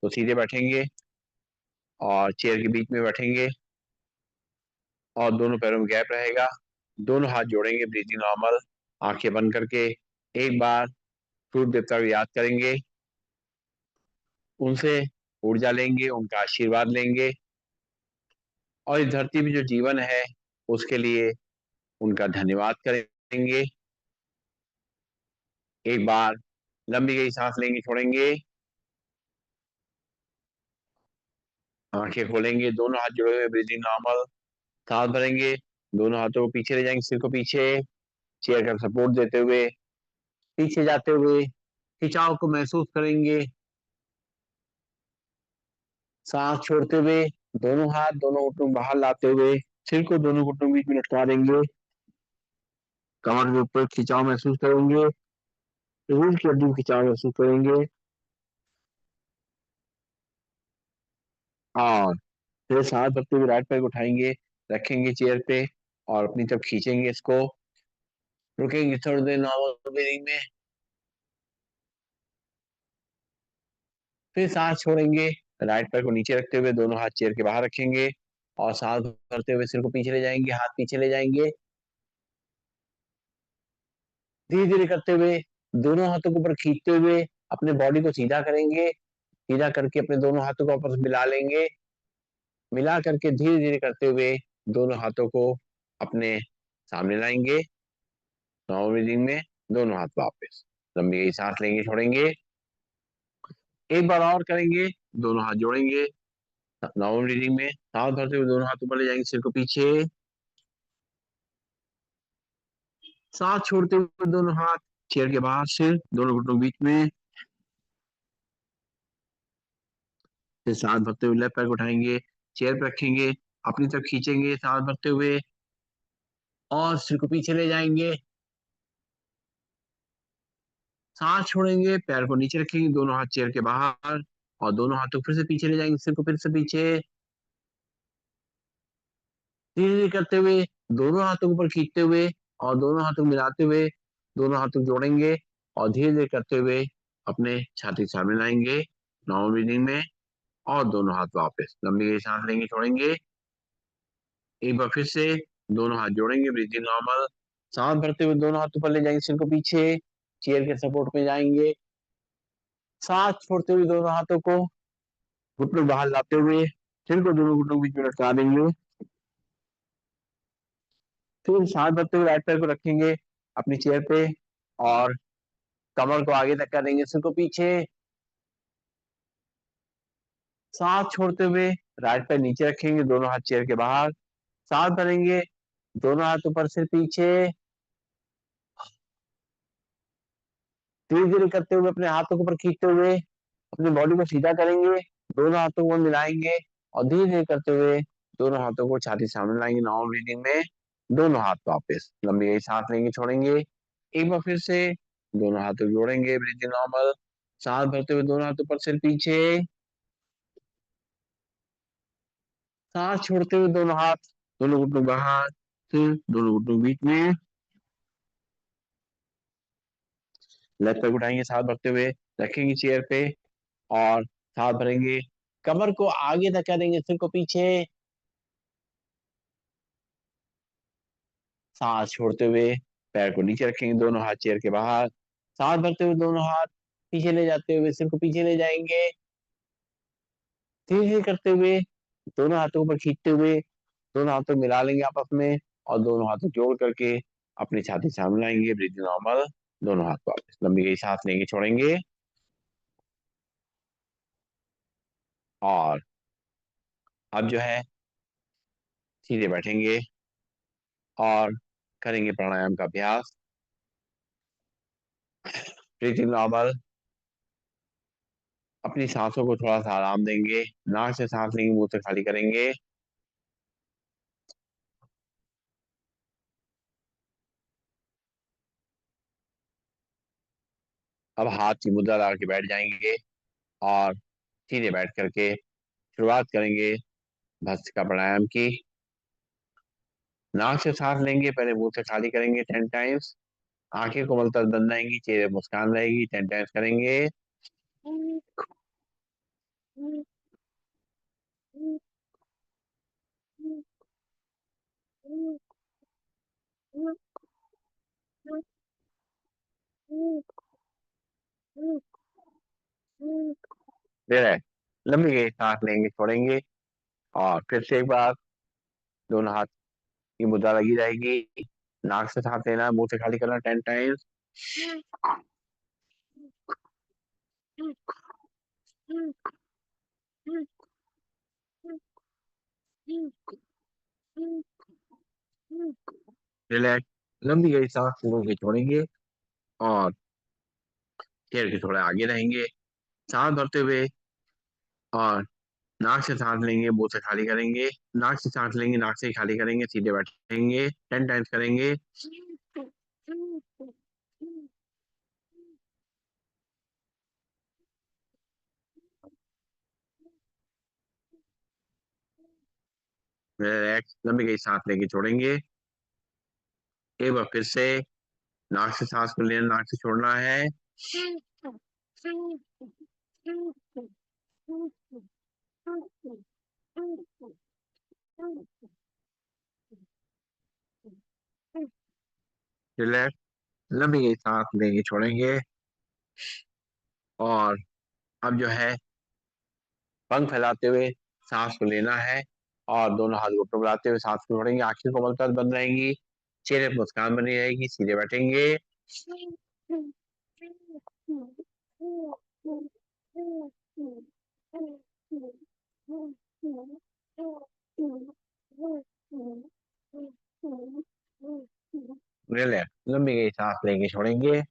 तो सीधे बैठेंगे और चेयर के बीच में बैठेंगे और दोनों पैरों में गैप रहेगा, दोनों हाथ जोड़ेंगे, ब्रीथिंग नॉर्मल, आंखें बंद करके एक बार सूर्य देवता को याद करेंगे, उनसे ऊर्जा लेंगे, उनका आशीर्वाद लेंगे और इस धरती में जो जीवन है उसके लिए उनका धन्यवाद करेंगे। एक बार लंबी गई सांस लेंगे, छोड़ेंगे, आंखें खोलेंगे, दोनों हाथ जुड़े हुए, ब्रीथिंग नॉर्मल, सांस भरेंगे, दोनों हाथों को पीछे ले जाएंगे, सिर को पीछे, चेयर का सपोर्ट देते हुए पीछे जाते हुए खिंचाव को महसूस करेंगे। सांस छोड़ते हुए दोनों हाथ दोनों घुटनों बाहर लाते हुए सिर को दोनों घुटनों के बीच में लटका देंगे, कमर के ऊपर खिंचाव महसूस करेंगे, रीढ़ की हड्डी में खिंचाव महसूस करेंगे और फिर सांस भरते हुए राइट पैर को उठाएंगे, रखेंगे चेयर पे और अपनी तरफ खींचेंगे इसको, रुकेंगे थोड़ी देर नॉर्मल ब्रीदिंग में, फिर सांस छोड़ेंगे, राइट पैर को नीचे रखते हुए दोनों हाथ चेयर के बाहर रखेंगे और सांस भरते हुए सिर को पीछे ले जाएंगे, हाथ पीछे ले जाएंगे, धीरे धीरे करते हुए दोनों हाथों को ऊपर खींचते हुए अपने बॉडी को सीधा करेंगे, सीधा करके अपने दोनों हाथों को आपस में मिला लेंगे, मिला करके धीरे धीरे करते हुए दोनों हाथों को अपने सामने लाएंगे, नॉर्मल ब्रीदिंग में, दोनों हाथ वापस, लंबी गई सांस लेंगे, छोड़ेंगे, एक बार और करेंगे, दोनों हाथ जोड़ेंगे, नॉर्मल ब्रीदिंग में सांस भरते हुए दोनों हाथ ऊपर ले जाएंगे, सिर को पीछे, सांस छोड़ते हुए दोनों हाथ चेयर के बाहर, सिर दोनों घुटनों के बीच में, फिर सांस भरते हुए लेफ्ट पैर को उठाएंगे, चेयर पे रखेंगे, अपनी तरफ खींचेंगे सांस भरते हुए और सिर को पीछे ले जाएंगे, सांस छोड़ेंगे, पैर को नीचे रखेंगे, दोनों हाथ चेयर के बाहर और दोनों हाथों को फिर से पीछे ले जाएंगे, सिर को फिर से पीछे, धीरे धीरे करते हुए दोनों हाथों को ऊपर खींचते हुए और दोनों हाथों को मिलाते हुए दोनों हाथों को जोड़ेंगे और धीरे धीरे करते हुए अपने छाती के सामने लाएंगे नॉर्मल ब्रीदिंग में। और दोनों हाथ वापस लंबी गहरी सांस लेंगे, छोड़ेंगे। एक बार फिर से दोनों हाथ जोड़ेंगे, ब्रीदिंग नॉर्मल। सांस भरते हुए दोनों हाथ ऊपर ले जाएंगे, सिर को पीछे, चेयर के सपोर्ट में जाएंगे। सांस छोड़ते हुए दोनों हाथों को घुटनों बाहर लाते हुए सिर को दोनों घुटनों के बीच में लटका देंगे। फिर सांस भरते हुए राइट पैर को रखेंगे अपनी चेयर पे और कमर को आगे तक करेंगे, सिर को पीछे। सांस छोड़ते हुए राइट पैर नीचे रखेंगे, दोनों हाथ चेयर के बाहर। सांस भरेंगे, दोनों हाथ ऊपर, सिर पीछे। धीरे धीरे करते हुए अपने हाथों को ऊपर खींचते हुए अपनी बॉडी को सीधा करेंगे, दोनों हाथों को मिलाएंगे और धीरे धीरे करते हुए दोनों हाथों को छाती सामने लाएंगे नॉर्मल ब्रीदिंग में। दोनों हाथ वापस लंबी गहरी सांस लेंगे, छोड़ेंगे। एक बार फिर से दोनों हाथों को जोड़ेंगे, ब्रीदिंग नॉर्मल। सांस भरते हुए दोनों हाथ ऊपर, सिर पीछे। सांस छोड़ते हुए दोनों हाथ दोनों घुटनों बाहर, फिर दोनों घुटनों के बीच में। लेफ्ट पैर उठाएंगे, सांस भरते हुए रखेंगे चेयर पे और सांस भरेंगे, कमर को आगे धक्का देंगे, सिर को पीछे। सांस छोड़ते हुए पैर को नीचे रखेंगे, दोनों हाथ चेयर के बाहर। सांस भरते हुए दोनों हाथ पीछे ले जाते हुए सिर को पीछे ले जाएंगे। धीरे धीरे करते हुए दोनों हाथों को ऊपर खींचते हुए दोनों हाथों को मिला लेंगे आपस में और दोनों हाथों को जोड़ करके अपनी छाती सामने लाएंगे, ब्रीथिंग नॉर्मल। दोनों हाथ वापस लंबी गहरी सांस लेंगे, छोड़ेंगे और अब जो है सीधे बैठेंगे और करेंगे प्राणायाम का अभ्यास। Breathing normal. अपनी सांसों को थोड़ा सा आराम देंगे, नाक से सांस लेंगे, मुंह से खाली करेंगे। अब हाथ की मुद्रा लगा के बैठ जाएंगे और सीधे बैठ करके शुरुआत करेंगे भस्त्रिका प्राणायाम की। नाक से सांस लेंगे, पहले मुंह से खाली करेंगे 10 टाइम्स। आंखें कोमलता से बंद रहेंगी, चेहरे पर मुस्कान रहेगी, 10 टाइम्स करेंगे। फिर है लंबी गहरी सांस लेंगे, छोड़ेंगे और फिर से एक बार दोनों हाथ की मुद्रा लगी रहेगी। नाक से सांस लेना, मुंह से खाली करना 10 टाइम्स। रिलैक्स लंबी गहरी सांस मुंह के छोड़ेंगे और चेहरे के थोड़ा आगे रहेंगे। सांस भरते हुए और नाक से सांस लेंगे, मुंह से खाली करेंगे। नाक से सांस लेंगे, नाक से ही खाली करेंगे, सीधे बैठेंगे, 10 टाइम्स करेंगे। रिलैक्स लंबी गई सांस लेके छोड़ेंगे। एक बार फिर से नाक से सांस को लेना, नाक से छोड़ना है। रिलैक्स लंबी गई सांस लेंगे, छोड़ेंगे और अब जो है पंख फैलाते हुए सांस को लेना है और दोनों हाथ घुटनों मिलाते हुए सांस को छोड़ेंगे। आंखें कोमलता से बंद रहेंगी, चेहरे पर मुस्कान बनी रहेगी, सीधे बैठेंगे। रिलैक्स लंबी गई सांस लेंगे, छोड़ेंगे।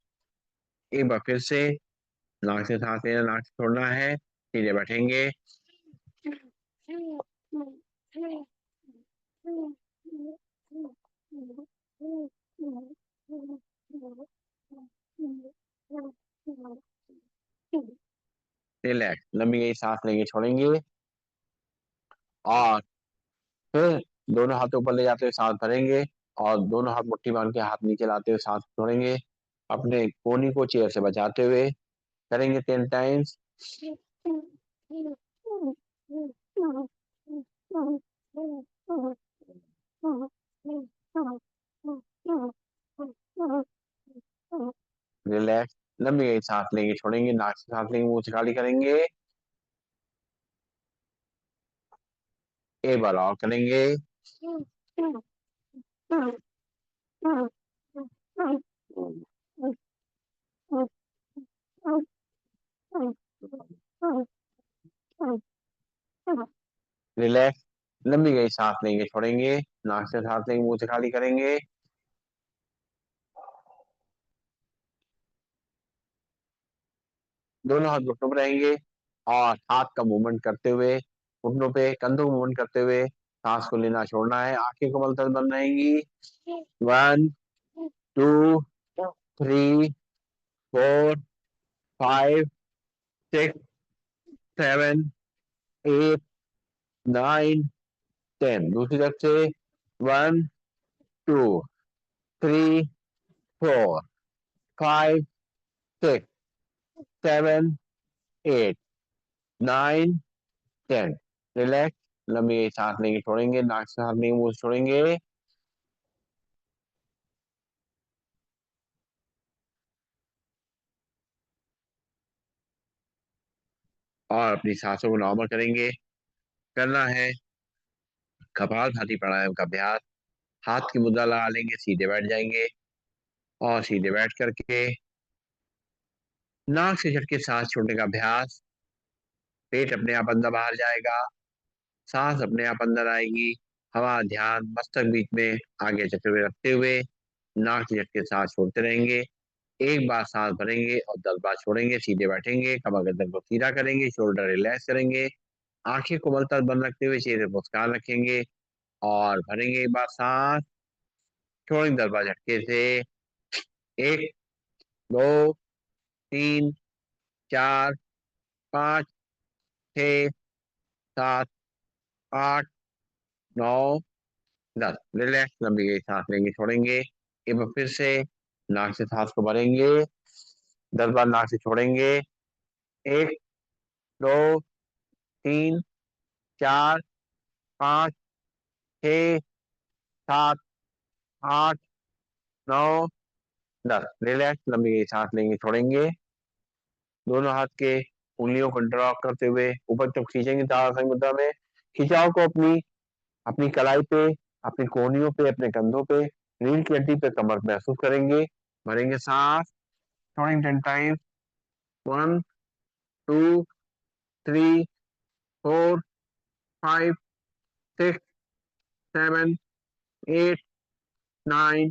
एक बार फिर से नाक से सांस लेना, नाक से छोड़ना है, सीधे बैठेंगे। रिलैक्स लंबी गई सांस लेंगे, छोड़ेंगे और फिर दोनों हाथ ऊपर ले जाते हुए सांस भरेंगे और दोनों हाथ मुट्ठी बांध के हाथ नीचे लाते हुए सांस छोड़ेंगे। अपने कोहनी को चेयर से बचाते हुए करेंगे 10 टाइम्स। रिलैक्स, लंबी गहरी सांस लेंगे, छोड़ेंगे, नाक से सांस लेंगे, मुंह से खाली करेंगे। एक बार और करेंगे। रिलैक्स, लंबी गहरी सांस लेंगे, छोड़ेंगे, नाक से सांस लेंगे, मुंह से खाली करेंगे। दोनों हाथ घुटनों पर रहेंगे और हाथ का मूवमेंट करते हुए घुटनों पे कंधों को मूवमेंट करते हुए सांस को लेना छोड़ना है। आंखें कोमल तल बंद रहेंगी। 1 2 3 4 5 6 7 8 9 10। दूसरी तरफ से 1 2 3 4 5 6 7 8 9 10। रिलैक्स, लंबी सांस लेंगे, छोड़ेंगे, नाक से सांस लेंगे, मुंह से छोड़ेंगे। और अपनी सांसों को नॉर्मल करेंगे। करना है कपालभाति प्राणायाम का अभ्यास। हाथ की मुद्रा लगा लेंगे, सीधे बैठ जाएंगे और सीधे बैठ करके नाक से झटके सांस छोड़ने का अभ्यास। पेट अपने आप अंदर बाहर जाएगा, सांस अपने आप अंदर आएगी। हवा ध्यान मस्तक बीच में आगे चलते हुए रखते हुए नाक से झटके सांस छोड़ते रहेंगे। एक बार सांस भरेंगे और 10 बार छोड़ेंगे। सीधे बैठेंगे, कमर गर्दन को सीधा करेंगे, शोल्डर रिलैक्स करेंगे, आंखें कोमल तक बंद रखते हुए चेहरे पर मुस्कान रखेंगे और भरेंगे एक बार सांस, छोड़ेंगे 10 बार झटके से। 1 2 3 4 5 6 7 8 9 10। रिलैक्स, लंबी गई सांस लेंगे, छोड़ेंगे। एक बार फिर से नाक से सांस को भरेंगे, 10 बार नाक से छोड़ेंगे। 1 2 3 4 5 6 7 8 9 10। रिलैक्स, लंबी गई सांस लेंगे, छोड़ेंगे। दोनों हाथ के उंगलियों को इंटरलॉक करते हुए ऊपर तक खींचेंगे ताड़ासन मुद्रा में। खिंचाव को अपनी अपनी कलाई पे, अपनी कोहनियों पे, अपने कंधों पे, रीढ़ की हड्डी पे, कमर पे महसूस करेंगे। भरेंगे सांस, छोड़ेंगे 10 टाइम्स। 1 2 3 4 5 6 7 8 9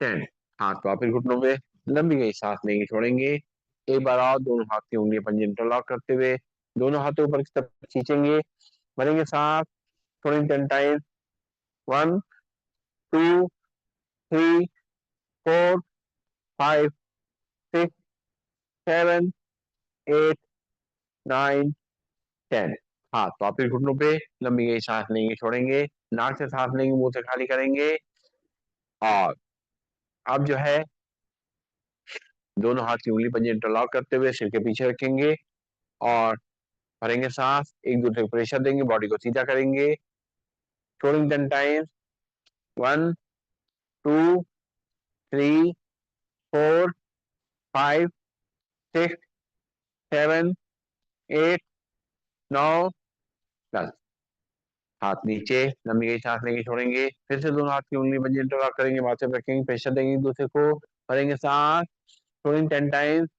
10। हाथ वापिस घुटनों पे, लंबी गई सांस लेंगे, छोड़ेंगे। एक बार और दोनों हाथ की उंगलियां पंजे इंटरलॉक करते हुए दोनों हाथों ऊपर की तरफ खींचेंगे। भरेंगे सांस, छोड़ेंगे 10 टाइम्स। 1 2 3 4 5 6 7 8 9 10। हाथ वापिस घुटनों पे, लंबी गई सांस लेंगे, छोड़ेंगे, नाक से सांस लेंगे, मुंह से खाली करेंगे और अब जो है दोनों हाथ की उंगली पंजे इंटरलॉक करते हुए सिर के पीछे रखेंगे और भरेंगे सांस, एक दूसरे को प्रेशर देंगे, बॉडी को सीधा करेंगे, छोड़ेंगे 10 टाइम्स। 1 2 3 4 5 6 7 8 9 10। हाथ नीचे, लंबी गई सांस लेंगे, छोड़ेंगे, फिर से दोनों हाथ की उंगली पंजे इंटरलॉक करेंगे, माथे पे रखेंगे, प्रेशर देंगे एक दूसरे को, भरेंगे सांस, छोड़ेंगे 10 टाइम्स।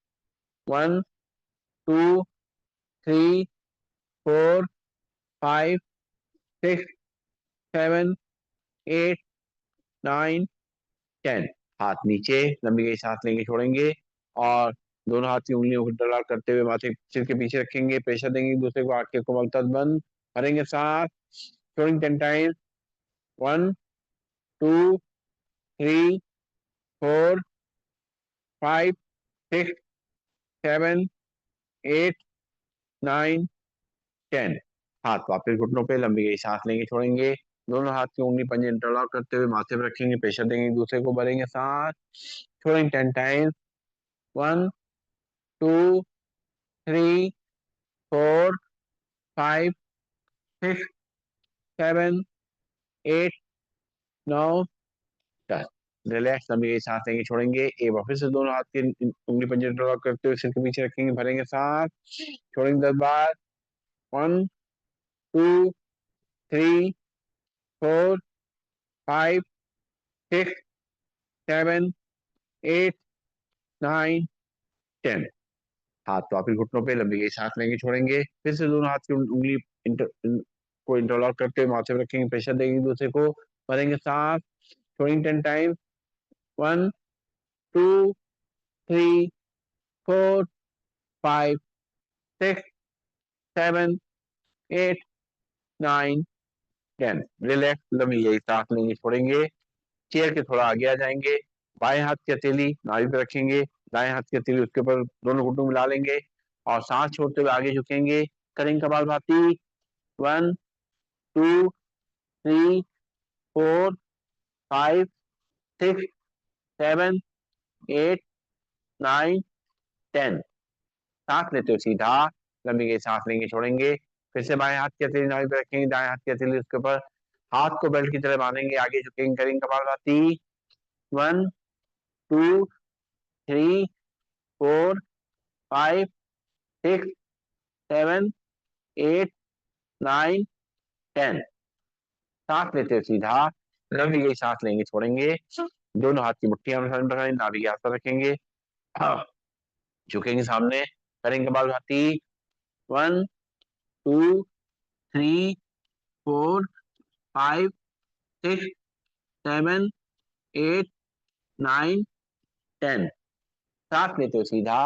1 2 3 4 5 6 7 8 9 10। हाथ नीचे, लंबी गई सांस लेंगे, छोड़ेंगे और दोनों हाथ की उंगलियों को इंटरलॉक करते हुए माथे सिर के पीछे रखेंगे, प्रेशर देंगे एक दूसरे को, आंखें को मलतब बंद, भरेंगे सांस, छोड़ेंगे 10 टाइम्स। 1 2 3 4 5 6 7 8 9 10। हाथ वापस घुटनों पे, लंबी गई सांस लेंगे, छोड़ेंगे, दोनों हाथ की उंगली पंजे इंटरलॉक करते हुए माथे पर रखेंगे, प्रेशर देंगे, एक दूसरे को भरेंगे सांस, छोड़ेंगे 10 टाइम्स। 1 2 3 4 5 6 7 8 9 10। रिलैक्स, लंबी सांस लेंगे, छोड़ेंगे, एक बार फिर से दोनों हाथ की उंगली पंजे इंटरलॉक करते हुए सिर के पीछे रखेंगे, भरेंगे सांस, छोड़ेंगे 10 बार। 1 2 3 4 5 6 7 8 9 10। हाथ वापिस घुटनों पे, लंबी गई सांस लेंगे, छोड़ेंगे, फिर से दोनों हाथ की उंगली को इंटरलॉक करते हुए माथे पे रखेंगे, प्रेशर देंगे एक दूसरे को, भरेंगे सांस, छोड़ेंगे 10 टाइम्स। 1 2 3 4 5 6 7 8 9 10। रिलैक्स, लंबी गई सांस लेंगे, छोड़ेंगे, चेयर के थोड़ा आगे आ जाएंगे, बाएं हाथ की हथेली नाभि पे रखेंगे, दाएं हाथ की हथेली उसके ऊपर, दोनों घुटनों मिला लेंगे और सांस छोड़ते हुए आगे झुकेंगे, करेंगे कपालभाति। 1 2 3 4 5 6 7 8 9 10। सांस लेते हुए सीधा, लंबी गई सांस लेंगे, छोड़ेंगे, फिर से बाएं हाथ की हथेली नाभि पे रखेंगे, दाएं हाथ की हथेली उसके ऊपर, हाथ को बेल्ट की तरह बांधेंगे, आगे झुकेंगे, करेंगे कपालभाति। 1 2 3 4 5 6 7 8 9 10। सांस लेते हुए सीधा, लंबी गई सांस लेंगे, छोड़ेंगे, दोनों हाथ की मुट्ठियां आमने सामने रखेंगे, नाभि के आसपास रखेंगे, हाँ, झुकेंगे सामने, करेंगे कपालभाति। 1 2 3 4 5 6 7 8 9 10। सांस लेते हुए सीधा,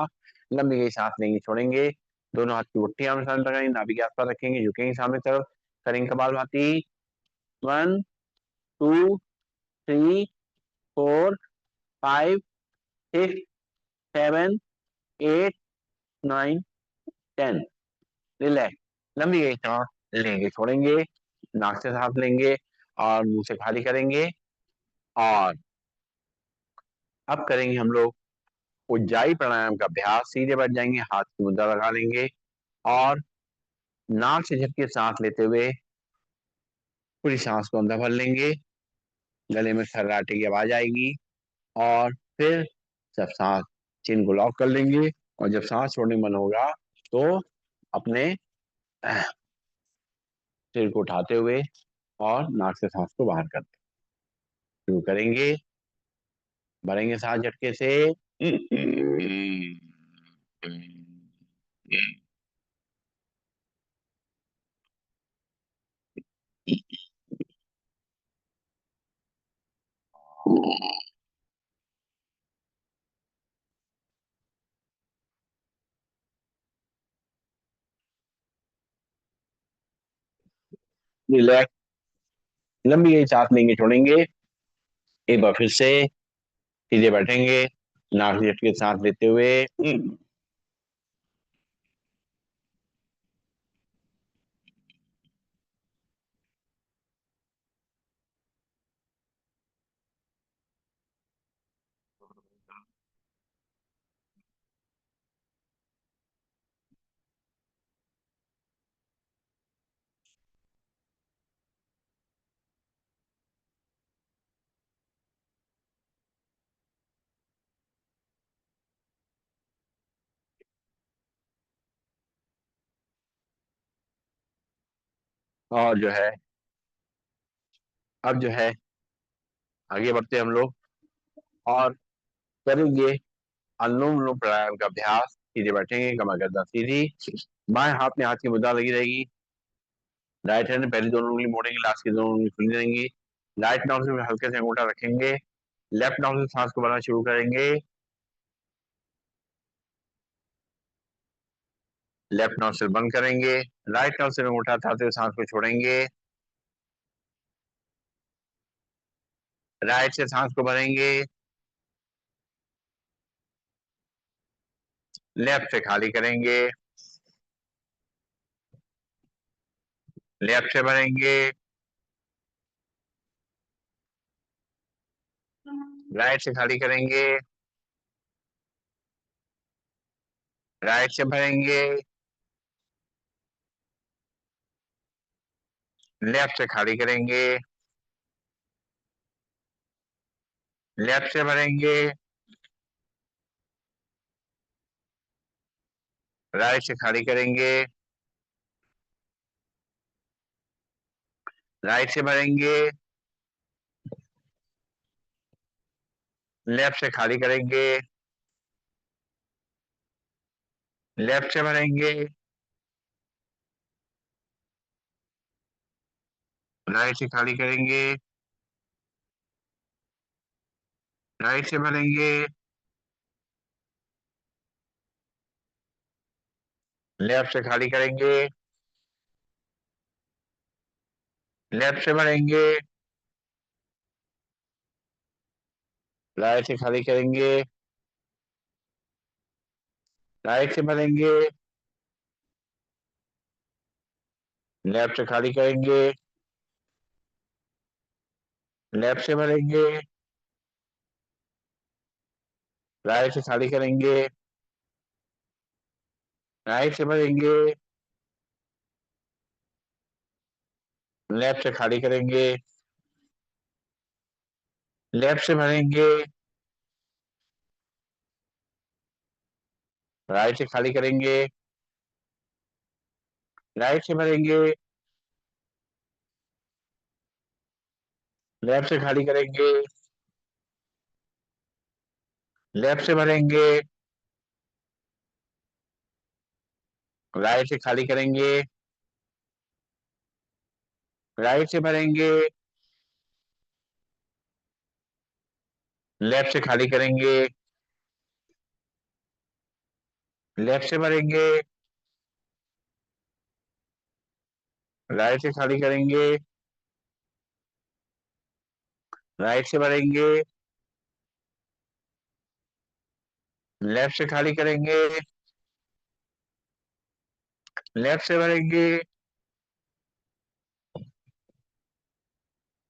लंबी गई सांस लेंगे, छोड़ेंगे, दोनों हाथ की मुट्ठी आमने सामने लगाएंगे, नाभि के आसपास रखेंगे, झुकेंगे सामने की तरफ, करेंगे कपालभाति। 1 2 3 4 5 6 7 8 9 10। रिलैक्स, लंबी गई सांस लेंगे, छोड़ेंगे, नाक से सांस लेंगे और मुंह से खाली करेंगे। और अब करेंगे हम लोग उज्जाई प्राणायाम का अभ्यास। सीधे बैठ जाएंगे, हाथ की मुद्रा लगा लेंगे और नाक से झपकी सांस लेते हुए पूरी सांस को अंदर भर लेंगे, गले में खर्राटे की आवाज आएगी और फिर जब सांस, चिन्ह को लॉक कर लेंगे और जब सांस छोड़ने मन होगा तो अपने सिर को उठाते हुए और नाक से सांस को बाहर करते शुरू करेंगे, भरेंगे सांस झटके से। रिलैक्स, लंबी गई सांस लेंगे, छोड़ेंगे, एक बार फिर से सीधे बैठेंगे, नाक से झटके सांस लेते हुए और जो है अब जो है आगे बढ़ते हम लोग और करेंगे अनुलोम विलोम प्राणायाम का अभ्यास। सीधे बैठेंगे, कमर गर्दन सीधी, बाएं हाथ में हाथ की मुद्रा लगी रहेगी, राइट हैंड में पहली दोनों उंगली मोड़ेंगे, लास्ट की दोनों उंगली खुली रहेंगी, राइट नाउथ से हल्के से अंगूठा रखेंगे, लेफ्ट नाउथ से सांस को भरना शुरू करेंगे, लेफ्ट नाउथ से बंद करेंगे, राइट नाउथ से अंगूठा उठाते हुए सांस को छोड़ेंगे, राइट से सांस को भरेंगे, लेफ्ट से खाली करेंगे, लेफ्ट से भरेंगे, राइट से खाली करेंगे, राइट से भरेंगे, लेफ्ट से खाली करेंगे, लेफ्ट से भरेंगे, राइट से खाली करेंगे, राइट से भरेंगे, लेफ्ट से खाली करेंगे, लेफ्ट से भरेंगे, राइट से खाली करेंगे, राइट से भरेंगे, लेफ्ट से खाली करेंगे, लेफ्ट से भरेंगे, राइट से खाली करेंगे, राइट से भरेंगे, लेफ्ट से खाली करेंगे, लेफ्ट से भरेंगे, राइट से खाली करेंगे, राइट से भरेंगे, लेफ्ट से खाली करेंगे, लेफ्ट से भरेंगे, राइट से खाली करेंगे, राइट से भरेंगे, लेफ्ट से खाली करेंगे, लेफ्ट से भरेंगे, राइट से खाली करेंगे, राइट से भरेंगे, लेफ्ट से खाली करेंगे, लेफ्ट से भरेंगे, राइट से खाली करेंगे, राइट से भरेंगे, लेफ्ट से खाली करेंगे, लेफ्ट से भरेंगे,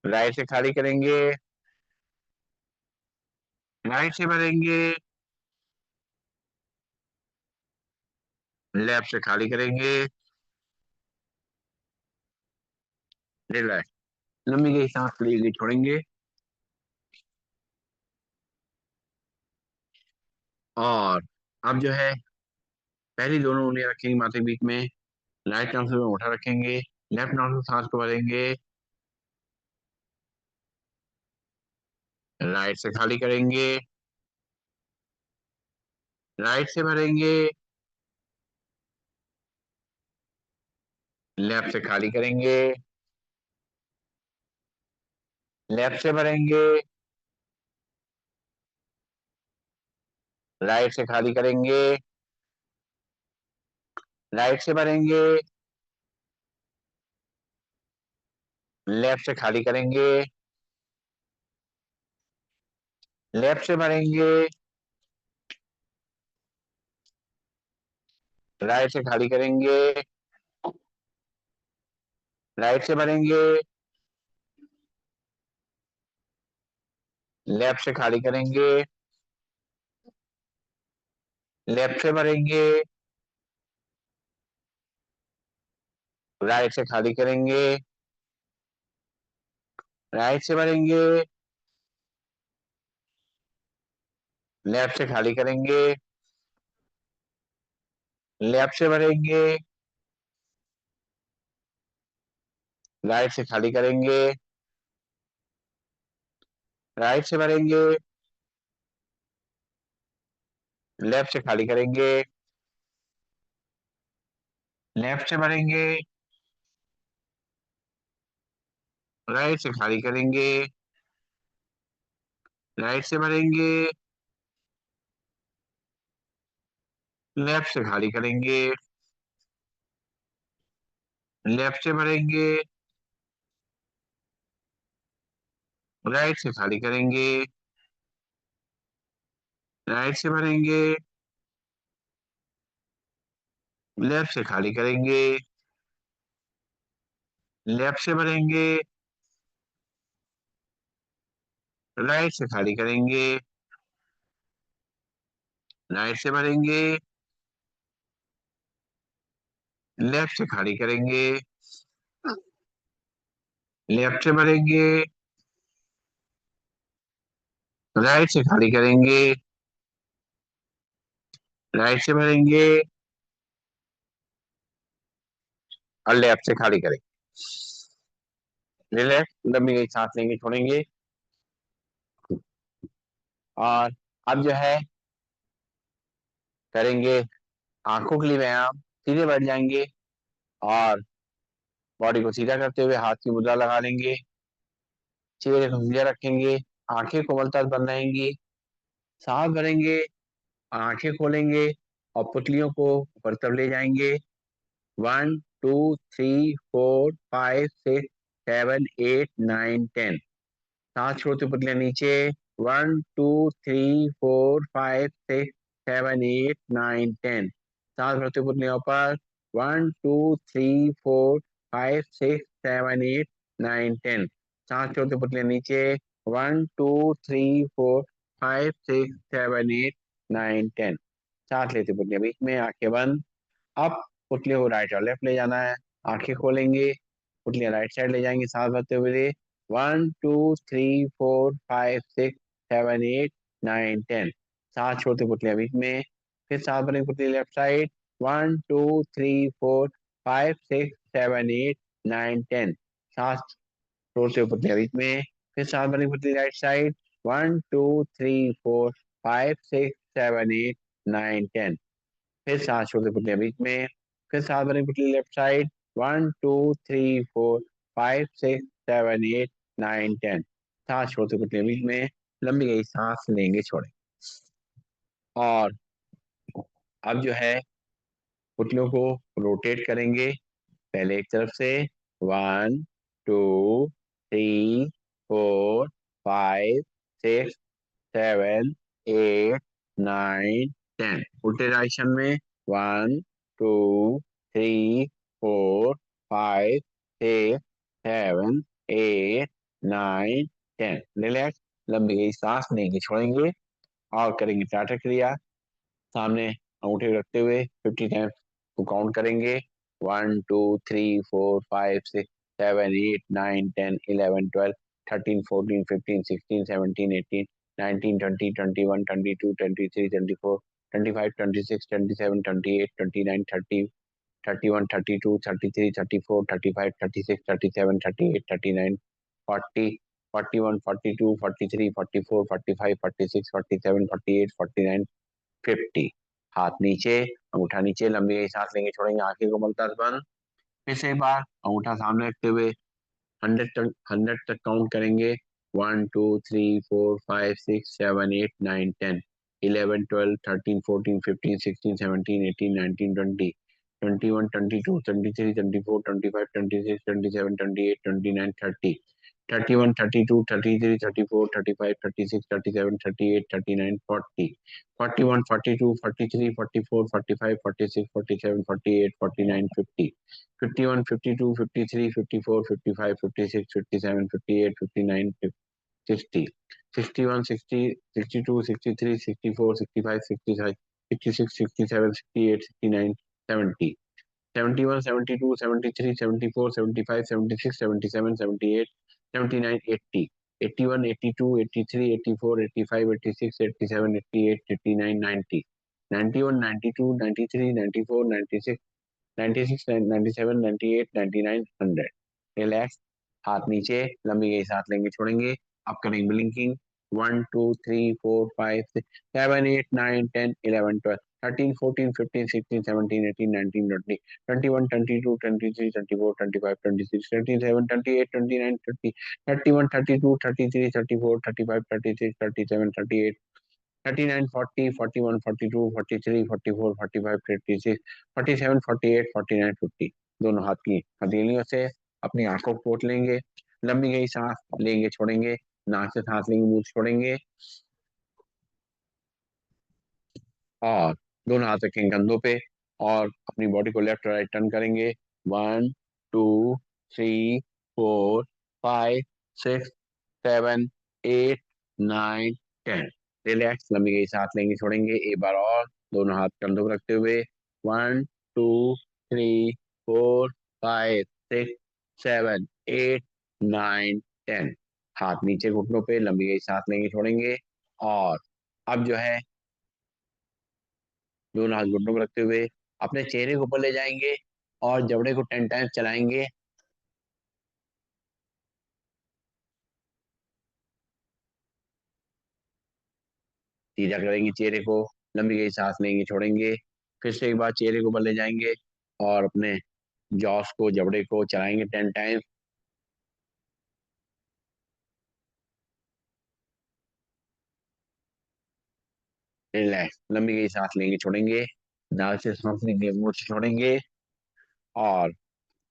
राइट से खाली करेंगे, राइट से भरेंगे, लेफ्ट से खाली करेंगे, रिलैक्स। लंबी गई सांस लेंगे, छोड़ेंगे और अब जो है पहली दोनों उंगलियां रखेंगे माथे के बीच में, राइट नोज में उठा रखेंगे, लेफ्ट नोज में सांस को भरेंगे, राइट से खाली करेंगे, राइट से भरेंगे, लेफ्ट से खाली करेंगे, लेफ्ट से भरेंगे, राइट से खाली करेंगे, राइट से भरेंगे, लेफ्ट से खाली करेंगे, लेफ्ट से भरेंगे, राइट से खाली करेंगे, राइट से भरेंगे, लेफ्ट से खाली करेंगे, लेफ्ट से भरेंगे, राइट से खाली करेंगे, राइट से भरेंगे, लेफ्ट से खाली करेंगे, लेफ्ट से भरेंगे, राइट से खाली करेंगे, राइट से भरेंगे, लेफ्ट से खाली करेंगे, लेफ्ट से भरेंगे, राइट से खाली करेंगे, राइट से भरेंगे, लेफ्ट से खाली करेंगे, लेफ्ट से भरेंगे, राइट से खाली करेंगे, राइट से भरेंगे, लेफ्ट से खाली करेंगे, लेफ्ट से भरेंगे, राइट से खाली करेंगे, राइट से भरेंगे, लेफ्ट से खाली करेंगे, लेफ्ट से भरेंगे, राइट से खाली करेंगे, राइट से भरेंगे और लेफ्ट से खाली करेंगे। रिलैक्स, लंबी गई सांस लेंगे, छोड़ेंगे। और अब जो है करेंगे आंखों के लिए व्यायाम। सीधे बैठ जाएंगे और बॉडी को सीधा करते हुए हाथ की मुद्रा लगा लेंगे, चेहरे को सीधा रखेंगे, आंखें कोमलता बंद रहेंगी, सांस भरेंगे, आंखें खोलेंगे और पुतलियों को ऊपर तब ले जाएंगे। 1 2 3 4 5 6 7 8 9 10। सांस छोड़ते पुतलियां नीचे। 1 2 3 4 5 6 7 8 9 10। सांस भरते पुतलियां ऊपर। 1 2 3 4 5 6 7 8 9 10। सांस छोड़ते पुतलियां नीचे। 1 2 3 4 5 6 7 8 9 10। सांस लेते पुतलियां बीच में, आंखें बंद। अब पुतलियों को राइट और लेफ्ट ले जाना है। आंखें खोलेंगे, पुतलियां राइट साइड ले जाएंगे सांस भरते हुए। 1 2 3 4 5 6 7 8 9 10। सांस छोड़ते पुतलियां बीच में, फिर सांस भरेंगे पुतली लेफ्ट साइड। 1 2 3 4 5 6 7 8 9 10। सांस छोड़ते हुए पुतलियां बीच में, फिर सांस भरेंगे पुतली राइट साइड। 1 2 3 4 5 6 7 8 9 10। फिर सांस छोड़ते पुतलियां बीच में, फिर सांस भरेंगे पुतली लेफ्ट साइड। 1 2 3 4 5 6 7 8 9 10। सांस छोड़ते पुतलियां बीच में, लंबी गई सांस लेंगे, छोड़ें। और अब जो है पुतलियों को रोटेट करेंगे, पहले एक तरफ से। 1 2 3 4 5 6 7 8 9 10। उल्टे डायरेक्शन में। 1 2 3 4 5 6 7 8 9 10। रिलैक्स, लंबी गई सांस लेंगे, छोड़ेंगे और करेंगे टाटा क्रिया। सामने अंगूठे रखते हुए 50 टाइम्स को काउंट करेंगे। 1 2 3 4 5 6 7 8 9 10 11 12 13 14 15 16 17 18 19 20 21 22 23 24 25 26 27 28 29 30 31 32 33 34 35 36 37 38 39 40 41 42 43 44 45 46 47 48 49 50। हाथ नीचे, अंगूठा नीचे, लंबी गई सांस लेंगे, छोड़ेंगे, आंखें को मलता बंद। फिर से एक बार अंगूठा सामने रखते हुए 100 तक काउंट करेंगे। 1 2 3 4 5 6 7 8 9 10 11 12 13 14 15 16 17 18 19 20 21 22 23 24 25 26 27 28 29 30 31 32 33 34 35 36 37 38 39 40 41 42 43 44 45 46 47 48 49 50 51 52 53 54 55 56 57 58 59 60 61 60 62 63 64 65 66 66 67 68 69 70 71 72 73 74 75 76 77 78 79 80 81 82 83 84 85 86 87 88 89 90 91 92 93 94 96 96 97 98 99 100। रिलैक्स, हाथ नीचे, लंबी गई सांस लेंगे, छोड़ेंगे। अब करेंगे ब्लिंकिंग। 1 2 3 4 5 6 7 8 9 10 11 12 13 14 15 16 17 18 19 20 21 22 23 24 25 26 27 28 29 30 31 32 33 34 35 36 37 38 39 40 41 42 43 44 45 46 47 48 49 50। 41 हाथ की हथेलियों से अपनी आंखों को पोंछ लेंगे, लंबी गई सांस नाक से सांस लेंगे, मुंह छोड़ेंगे और दोनों हाथ रखेंगे कंधों पे और अपनी बॉडी को लेफ्ट राइट टर्न करेंगे। 1 2 3 4 5 6 7 8 9, 10। रिलैक्स, लंबी गई सांस लेंगे छोड़ेंगे, एक बार और। दोनों हाथ कंधों पर रखते हुए, 1, 2, 3, 4, 5, 6, 7, 8, 9, 10। हाथ नीचे घुटनों पे, लंबी गई सांस लेंगे छोड़ेंगे। और अब जो है दोनों हाथ घुटनों पर रखते हुए अपने चेहरे को ऊपर ले जाएंगे और जबड़े को 10 टाइम्स चलाएंगे। सीधा करेंगे चेहरे को, लंबी गई सांस लेंगे छोड़ेंगे। फिर से एक बार चेहरे को ऊपर ले जाएंगे और अपने जॉस को, जबड़े को चलाएंगे 10 टाइम्स। रिलैक्स, लंबी गई सांस लेंगे छोड़ेंगे। नाक से सांस लेंगे, मुंह से छोड़ेंगे। और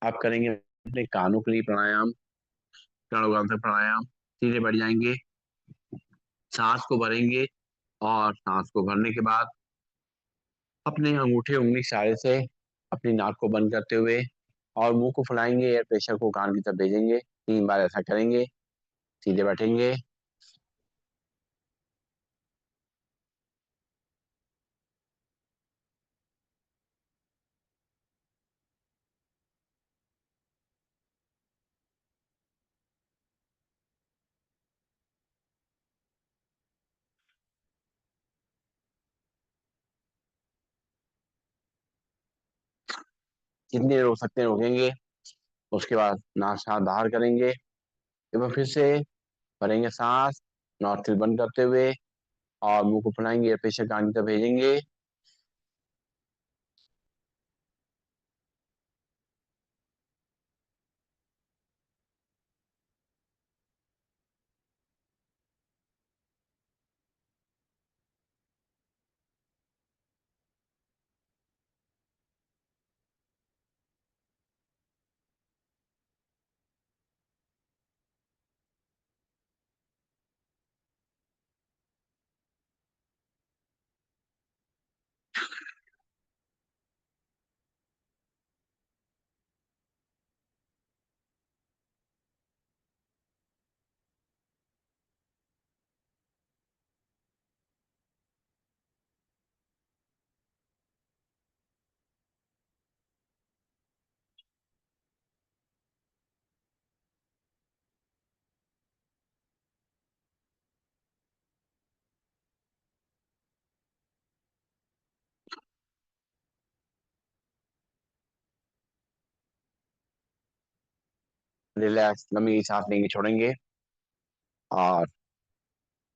अब करेंगे अपने कानों के लिए प्राणायाम, प्राणायाम से प्राणायाम। सीधे बैठ जाएंगे, सांस को भरेंगे और सांस को भरने के बाद अपने अंगूठे उंगली इशारे से अपनी नाक को बंद करते हुए और मुंह को फुलाएंगे, एयर प्रेशर को कान की तरफ भेजेंगे। 3 बार ऐसा करेंगे। सीधे बैठेंगे। जितनी देर रोक सकते हैं रोकेंगे। उसके बाद नाक से हाथ बाहर करेंगे। एक बार फिर से भरेंगे सांस, नॉस्ट्रिल बंद करते हुए और मुंह को फुलाएंगे, एयर प्रेशर कान की तरफ भेजेंगे। रिलैक्स, लंबी सांस लेंगे छोड़ेंगे। और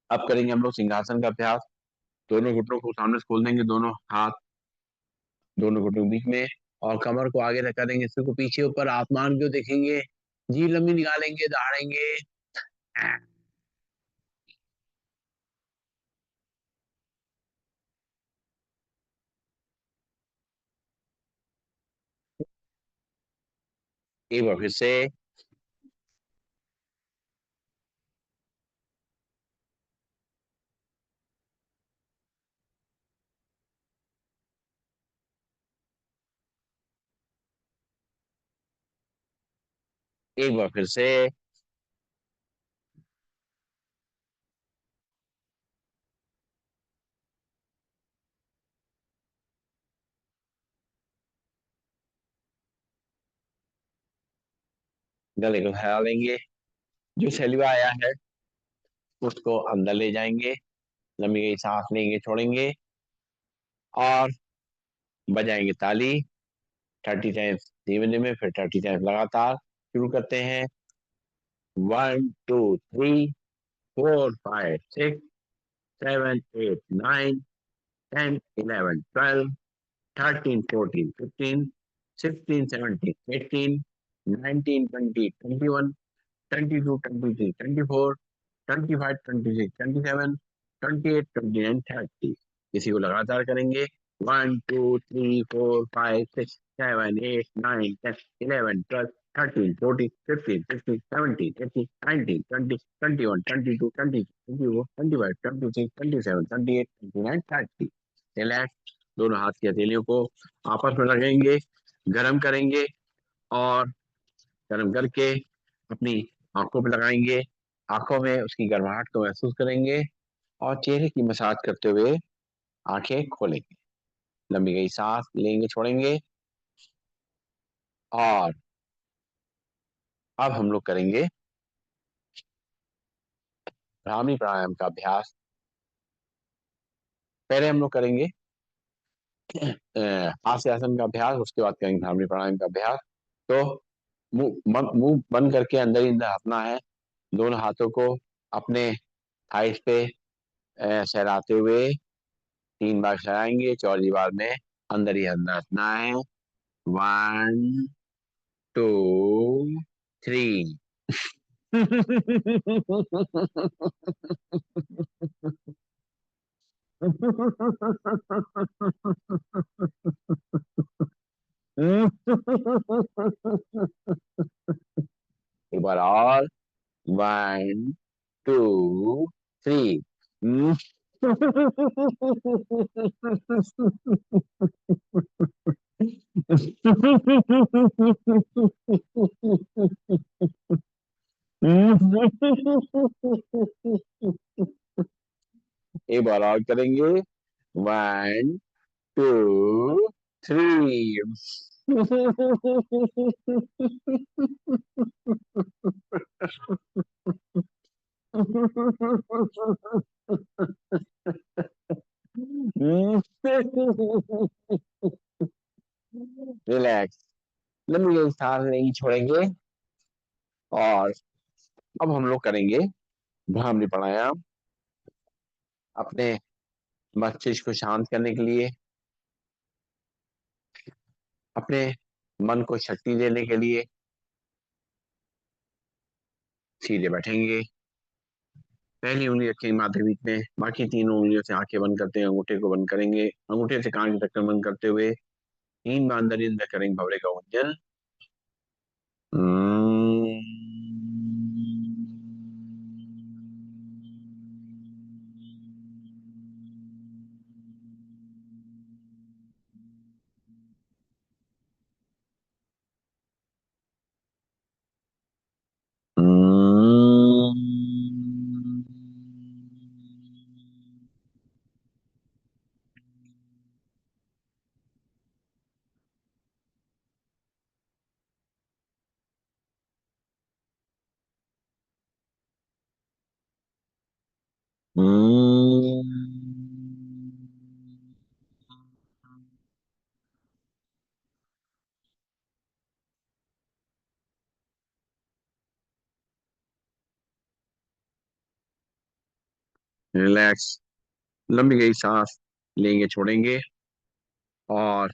अब करेंगे हम लोग सिंहासन का अभ्यास। दोनों घुटनों को सामने से खोल देंगे, दोनों हाथ दोनों घुटनों के बीच में, और कमर को आगे रखा देंगे, सिर को पीछे ऊपर, आसमान को देखेंगे, जी लंबी निकालेंगे, दहाड़ेंगे। एक बार फिर से। एक बार फिर से। गले को फैला लेंगे, जो सैलिवा आया है उसको अंदर ले जाएंगे। लंबी गई सांस लेंगे छोड़ेंगे और बजाएंगे ताली 30 टाइम्स धीमे धीमे, फिर 30 टाइम्स लगातार। शुरू करते हैं। 1, 2, 3, 4, 5, 6, 7, 8, 9, 10, 11, 12, 13, 14, 15, 16, 17, 18, 19, 20, 21, 22, 23, 24, 25, 26, 27, 28, 29, 30। इसी को लगातार करेंगे। 1, 2, 3, 4, 5, 6, 7, 8, 9, 10, 11, 12, 13, 14, 15, 16, 17, 18, 20, 21, 22, 23, 24, 25, 26, 27, 28, 29, 30। रिलैक्स, दोनों हाथ की हथेलियों को आपस में लगेंगे, गरम करेंगे और गरम करके अपनी आंखों पे लगाएंगे। आंखों में उसकी गर्माहट को महसूस करेंगे और चेहरे की मसाज करते हुए आंखें खोलेंगे। लंबी गई सांस लेंगे, छोड़ेंगे। और अब हम लोग करेंगे भ्रामरी प्राणायाम का अभ्यास। पहले हम लोग करेंगे हास्य आसन का अभ्यास, उसके बाद करेंगे भ्रामरी प्राणायाम का अभ्यास। तो मुंह बंद करके अंदर ही अंदर हंसना है। दोनों हाथों को अपने थाइस पे सहलाते हुए 3 बार सहलाएंगे। चौथी बार में अंदर ही अंदर हंसना है। 1 2 3। एक बार और। 1 2 3। एक बार और करेंगे। 1 2 3। रिलैक्स। लंबी सांस नहीं छोड़ेंगे। और अब हम लोग करेंगे भ्रामरी प्राणायाम। अपने मस्तिष्क को शांत करने के लिए, अपने मन को शक्ति देने के लिए सीधे बैठेंगे। पहली उंगली रखेंगे माथे के बीच में, बाकी 3 उंगलियों से आंखें बंद करते हैं, अंगूठे को बंद करेंगे। अंगूठे से कान के ढक्कन बंद करते हुए 3 बार अंदर ही अंदर करेंगे भवरे का गुंजन। रिलैक्स। लंबी गई सांस लेंगे, छोड़ेंगे। और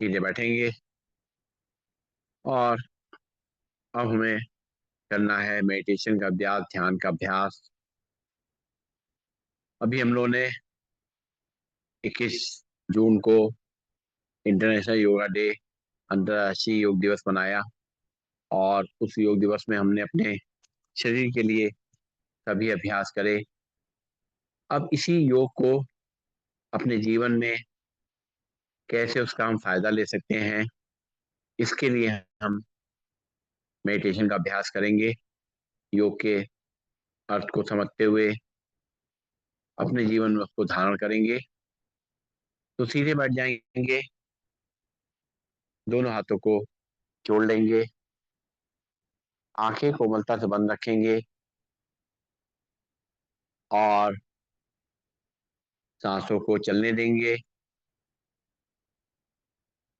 सीधे बैठेंगे। और अब हमें करना है मेडिटेशन का अभ्यास, ध्यान का अभ्यास। अभी हम लोगों ने 21 जून को इंटरनेशनल योगा डे, अंतर्राष्ट्रीय योग दिवस मनाया। और उस योग दिवस में हमने अपने शरीर के लिए सभी अभ्यास करे। अब इसी योग को अपने जीवन में कैसे उसका हम फायदा ले सकते हैं, इसके लिए हम मेडिटेशन का अभ्यास करेंगे। योग के अर्थ को समझते हुए अपने जीवन में उसको धारण करेंगे। तो सीधे बैठ जाएंगे, दोनों हाथों को जोड़ लेंगे, आंखें कोमलता से बंद रखेंगे और सांसों को चलने देंगे।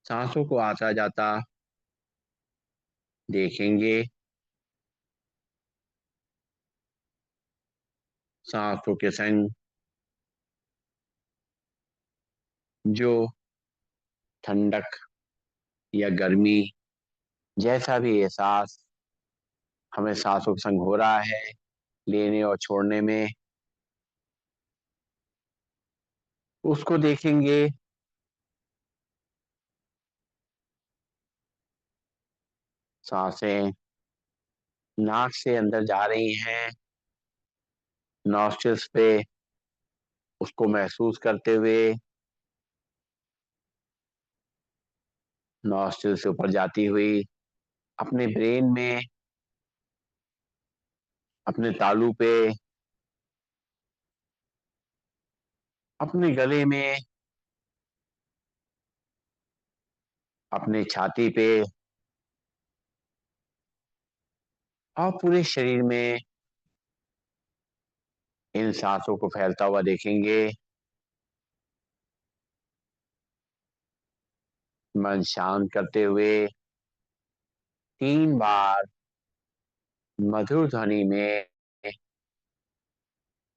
सांसों को आता जाता देखेंगे। सांसों के संग जो ठंडक या गर्मी जैसा भी एहसास हमें सांसों के संग हो रहा है लेने और छोड़ने में, उसको देखेंगे। सांसें नाक से अंदर जा रही हैं, नॉस्ट्रिल्स पे उसको महसूस करते हुए नॉस्ट्रिल से ऊपर जाती हुई अपने ब्रेन में अपने तालू पे, अपने गले में, अपने छाती पे और पूरे शरीर में इन सांसों को फैलता हुआ देखेंगे। मन शांत करते हुए 3 बार मधुर ध्वनि में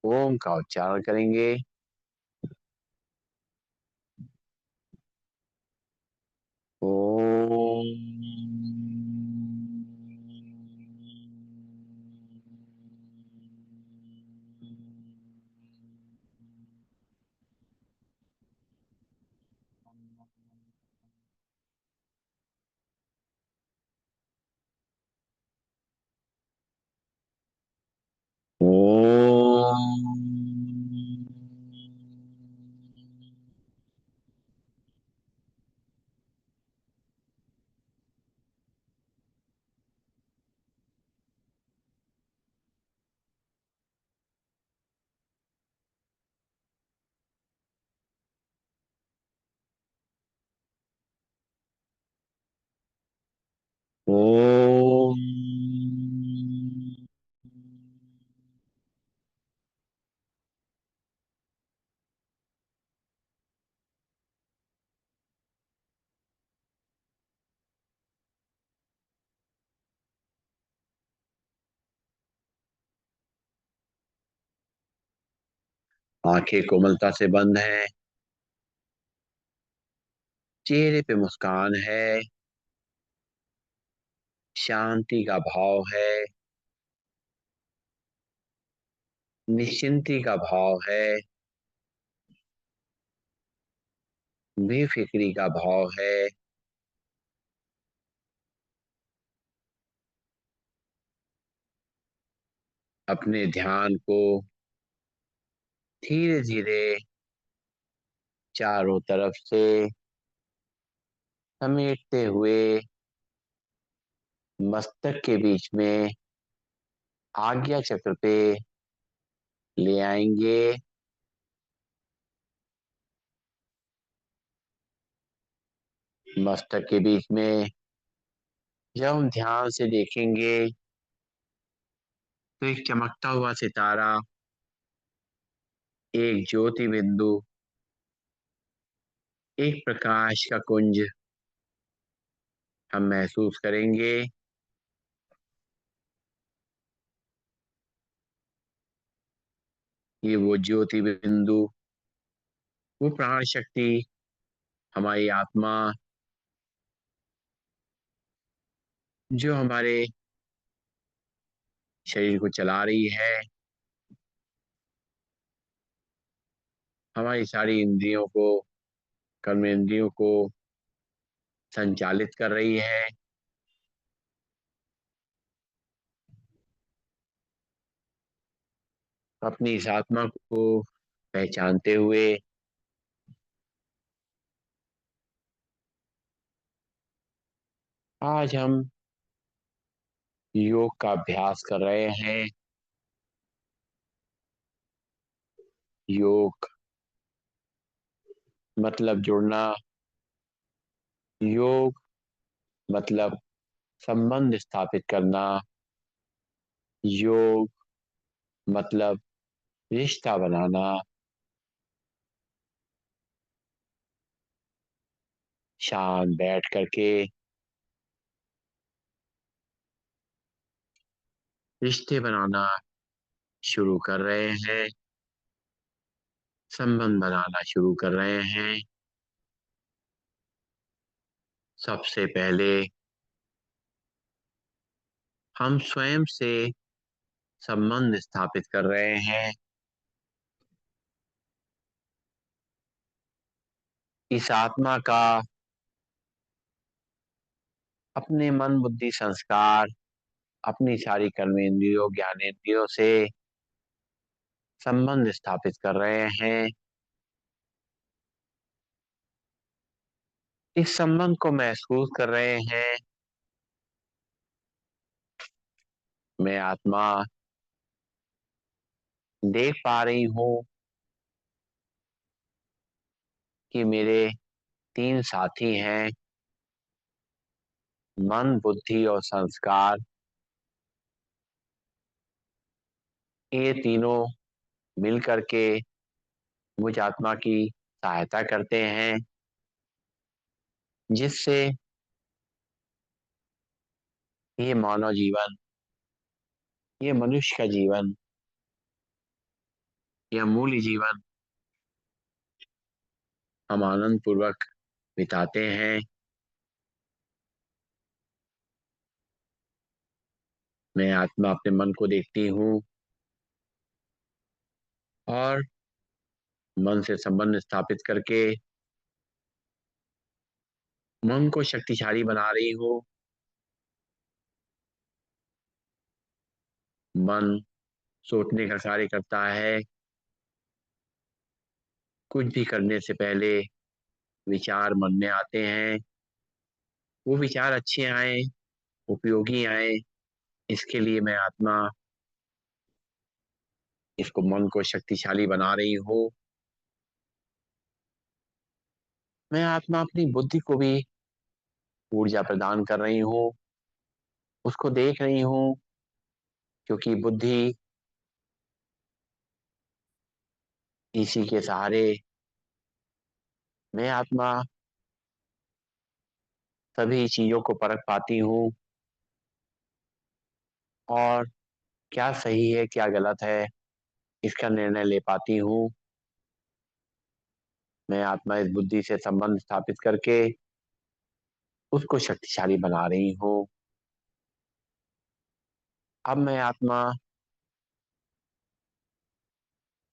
ओम का उच्चारण करेंगे। ओम। ओम। ओम। आंखें कोमलता से बंद हैं। चेहरे पे मुस्कान है। शांति का भाव है। निश्चिंती का भाव है। बेफिक्री का भाव है। अपने ध्यान को धीरे धीरे चारों तरफ से समेटते हुए मस्तक के बीच में आज्ञा चक्र पे ले आएंगे। मस्तक के बीच में जब हम ध्यान से देखेंगे तो एक चमकता हुआ सितारा, एक ज्योति बिंदु, एक प्रकाश का कुंज हम महसूस करेंगे। ये वो ज्योति बिंदु, वो प्राण शक्ति, हमारी आत्मा जो हमारे शरीर को चला रही है, हमारी सारी इंद्रियों को, कर्मेंद्रियों को संचालित कर रही है। अपनी इस आत्मा को पहचानते हुए आज हम योग का अभ्यास कर रहे हैं। योग मतलब जुड़ना। योग मतलब संबंध स्थापित करना। योग मतलब रिश्ता बनाना। शांत बैठ करके रिश्ते बनाना शुरू कर रहे हैं। संबंध बनाना शुरू कर रहे हैं। सबसे पहले हम स्वयं से संबंध स्थापित कर रहे हैं। इस आत्मा का अपने मन बुद्धि संस्कार, अपनी सारी कर्मेंद्रियों ज्ञानेंद्रियों से संबंध स्थापित कर रहे हैं। इस संबंध को महसूस कर रहे हैं। मैं आत्मा देख पा रही हूँ कि मेरे 3 साथी हैं, मन, बुद्धि और संस्कार। ये तीनों मिल कर के मुझ आत्मा की सहायता करते हैं, जिससे ये मानव जीवन, ये मनुष्य का जीवन, ये अमूल्य जीवन हम आनंद पूर्वक बिताते हैं। मैं आत्मा अपने मन को देखती हूँ और मन से संबंध स्थापित करके मन को शक्तिशाली बना रही हूँ। मन सोचने का कार्य करता है। कुछ भी करने से पहले विचार मन में आते हैं। वो विचार अच्छे आए, उपयोगी आए, इसके लिए मैं आत्मा इसको मन को शक्तिशाली बना रही हूँ। मैं आत्मा अपनी बुद्धि को भी ऊर्जा प्रदान कर रही हूँ, उसको देख रही हूँ, क्योंकि बुद्धि इसी के सहारे मैं आत्मा सभी चीजों को परख पाती हूँ और क्या सही है क्या गलत है इसका निर्णय ले पाती हूँ। मैं आत्मा इस बुद्धि से संबंध स्थापित करके उसको शक्तिशाली बना रही हूँ। अब मैं आत्मा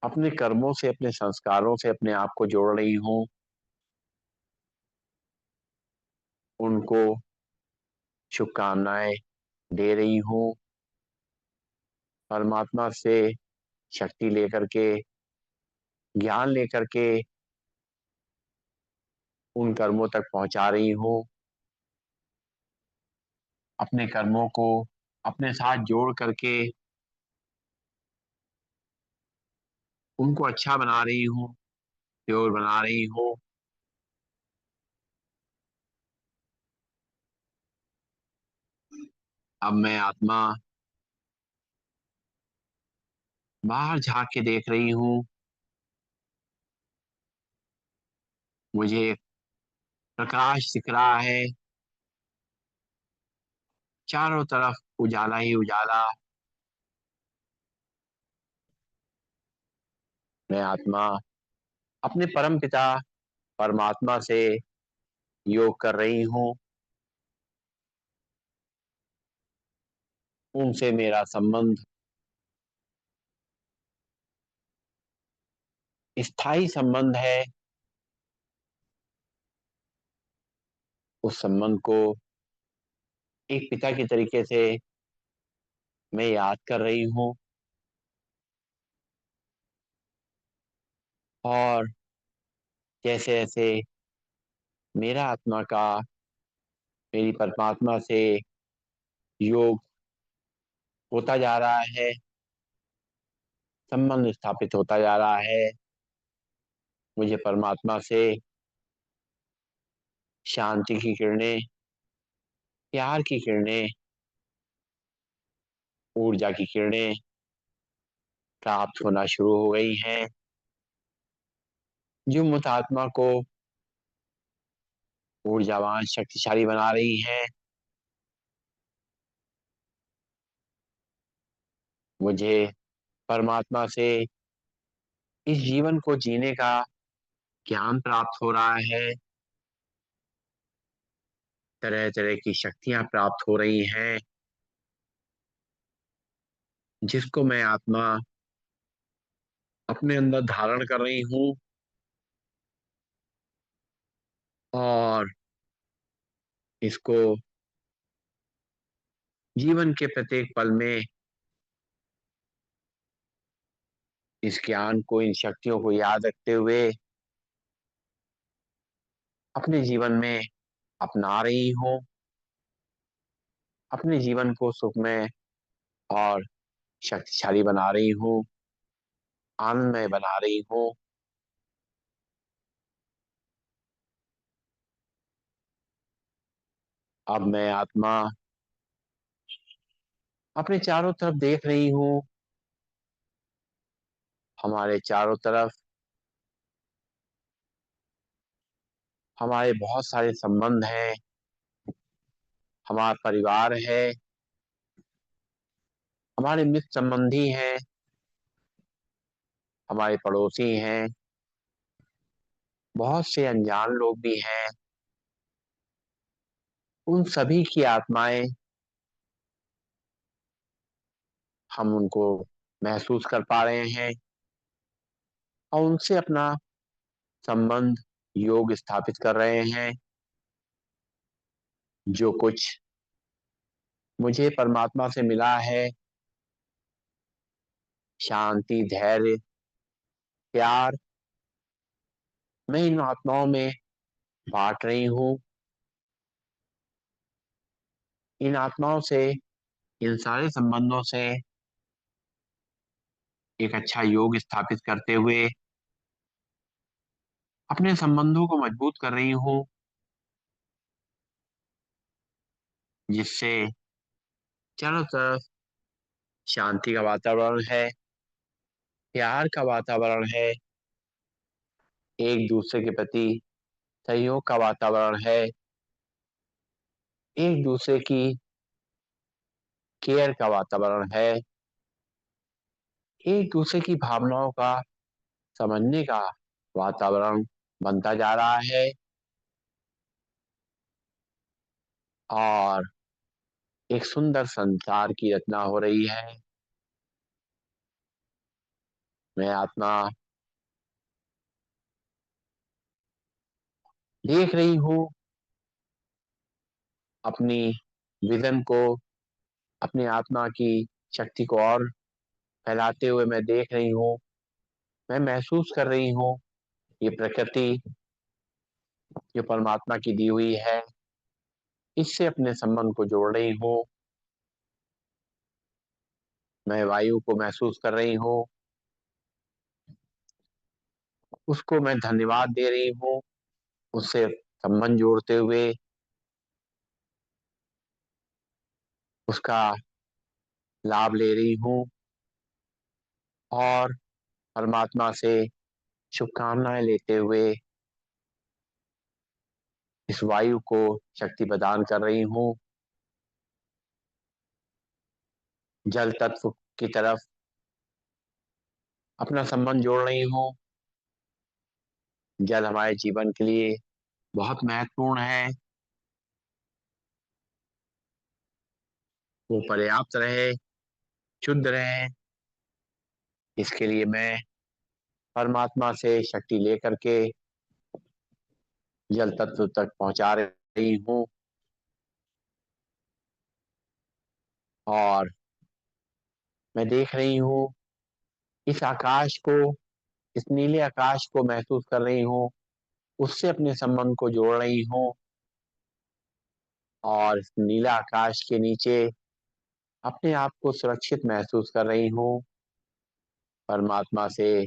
अपने कर्मों से, अपने संस्कारों से अपने आप को जोड़ रही हूँ। उनको शुभकामनाएं दे रही हूँ। परमात्मा से शक्ति लेकर के, ज्ञान लेकर के उन कर्मों तक पहुंचा रही हूँ। अपने कर्मों को अपने साथ जोड़ करके उनको अच्छा बना रही हूँ, प्योर बना रही हूँ। अब मैं आत्मा बाहर झांक के देख रही हूँ। मुझे प्रकाश दिख रहा है, चारों तरफ उजाला ही उजाला। मैं आत्मा अपने परम पिता परमात्मा से योग कर रही हूँ। उनसे मेरा संबंध स्थायी संबंध है। उस संबंध को एक पिता के तरीके से मैं याद कर रही हूँ और जैसे जैसे मेरा आत्मा का मेरी परमात्मा से योग होता जा रहा है, संबंध स्थापित होता जा रहा है, मुझे परमात्मा से शांति की किरणें, प्यार की किरणें, ऊर्जा की किरणें प्राप्त होना शुरू हो गई हैं, जो मुझ आत्मा को ऊर्जावान शक्तिशाली बना रही हैं। मुझे परमात्मा से इस जीवन को जीने का ज्ञान प्राप्त हो रहा है। तरह तरह की शक्तियां प्राप्त हो रही हैं, जिसको मैं आत्मा अपने अंदर धारण कर रही हूँ और इसको जीवन के प्रत्येक पल में इस ज्ञान को, इन शक्तियों को याद रखते हुए अपने जीवन में अपना रही हूँ। अपने जीवन को सुखमय और शक्तिशाली बना रही हूँ। आनंदमय बना रही हूँ। अब मैं आत्मा अपने चारों तरफ देख रही हूँ। हमारे चारों तरफ हमारे बहुत सारे संबंध हैं। हमारा परिवार है, हमारे मित्र संबंधी हैं, हमारे पड़ोसी हैं, बहुत से अनजान लोग भी हैं। उन सभी की आत्माएं, हम उनको महसूस कर पा रहे हैं और उनसे अपना संबंध योग स्थापित कर रहे हैं। जो कुछ मुझे परमात्मा से मिला है, शांति, धैर्य, प्यार, मैं इन आत्माओं में बांट रही हूँ। इन आत्माओं से, इन सारे संबंधों से एक अच्छा योग स्थापित करते हुए अपने संबंधों को मजबूत कर रही हूँ, जिससे चारों तरफ शांति का वातावरण है, प्यार का वातावरण है, एक दूसरे के प्रति सहयोग का वातावरण है, एक दूसरे की केयर का वातावरण है, एक दूसरे की भावनाओं का समझने का वातावरण बनता जा रहा है। और एक सुंदर संसार की रचना हो रही है। मैं आत्मा देख रही हूँ अपनी विजन को, अपनी आत्मा की शक्ति को और फैलाते हुए मैं देख रही हूँ। मैं महसूस कर रही हूँ ये प्रकृति जो परमात्मा की दी हुई है, इससे अपने संबंध को जोड़ रही हूँ। मैं वायु को महसूस कर रही हूँ, उसको मैं धन्यवाद दे रही हूँ, उससे संबंध जोड़ते हुए उसका लाभ ले रही हूँ और परमात्मा से शुभकामनाएं लेते हुए इस वायु को शक्ति प्रदान कर रही हूँ। जल तत्व की तरफ अपना संबंध जोड़ रही हूँ। जल हमारे जीवन के लिए बहुत महत्वपूर्ण है। वो पर्याप्त रहे, शुद्ध रहे, इसके लिए मैं परमात्मा से शक्ति लेकर के जल तत्व तक पहुंचा रही हूँ। और मैं देख रही हूँ इस आकाश को, इस नीले आकाश को महसूस कर रही हूँ, उससे अपने संबंध को जोड़ रही हूँ और इस नीला आकाश के नीचे अपने आप को सुरक्षित महसूस कर रही हूँ। परमात्मा से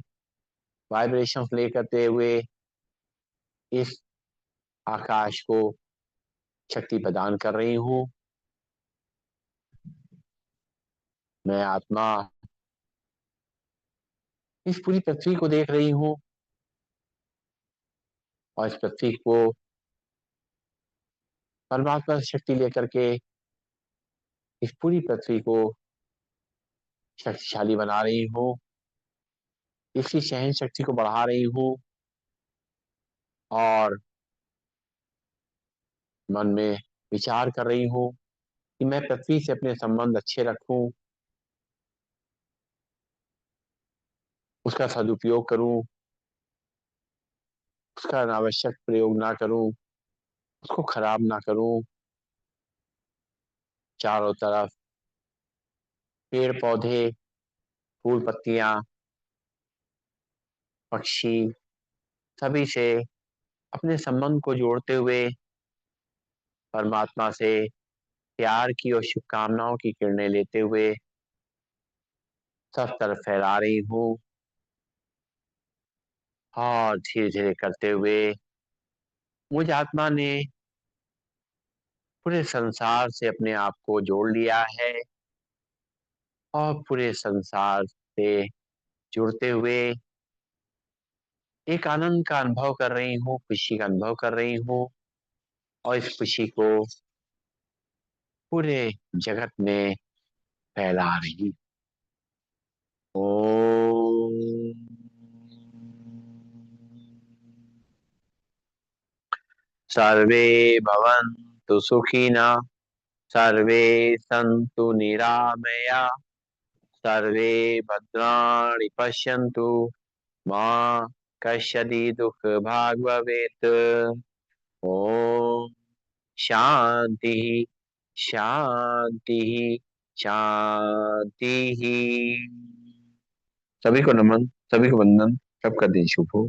वाइब्रेशन प्ले करते हुए इस आकाश को शक्ति प्रदान कर रही हूँ। मैं आत्मा इस पूरी पृथ्वी को देख रही हूँ और इस पृथ्वी को परमात्मा से शक्ति लेकर के इस पूरी पृथ्वी को शक्तिशाली बना रही हूँ, इसकी सहन शक्ति को बढ़ा रही हूँ और मन में विचार कर रही हूँ कि मैं पृथ्वी से अपने संबंध अच्छे रखूं, उसका सदुपयोग करूं, उसका अनावश्यक प्रयोग ना करूं, उसको खराब ना करूं। चारों तरफ पेड़ पौधे, फूल पत्तियां, पक्षी, सभी से अपने संबंध को जोड़ते हुए परमात्मा से प्यार की और शुभकामनाओं की किरणें लेते हुए सब तरफ फैला रही हूँ। और धीरे धीरे करते हुए मुझ आत्मा ने पूरे संसार से अपने आप को जोड़ लिया है और पूरे संसार से जुड़ते हुए एक आनंद का अनुभव कर रही हूँ, खुशी का अनुभव कर रही हूँ और इस खुशी को पूरे जगत में फैला रही। ओम सर्वे भवन्तु सुखिनः, सर्वे सन्तु निरामया, सर्वे भद्राणि पश्यन्तु, मा कश्चित् दुःखभाग् भवेत्। ओम शांति शांति शांति। सभी को नमन, सभी को वंदन, सबका दिन शुभ हो।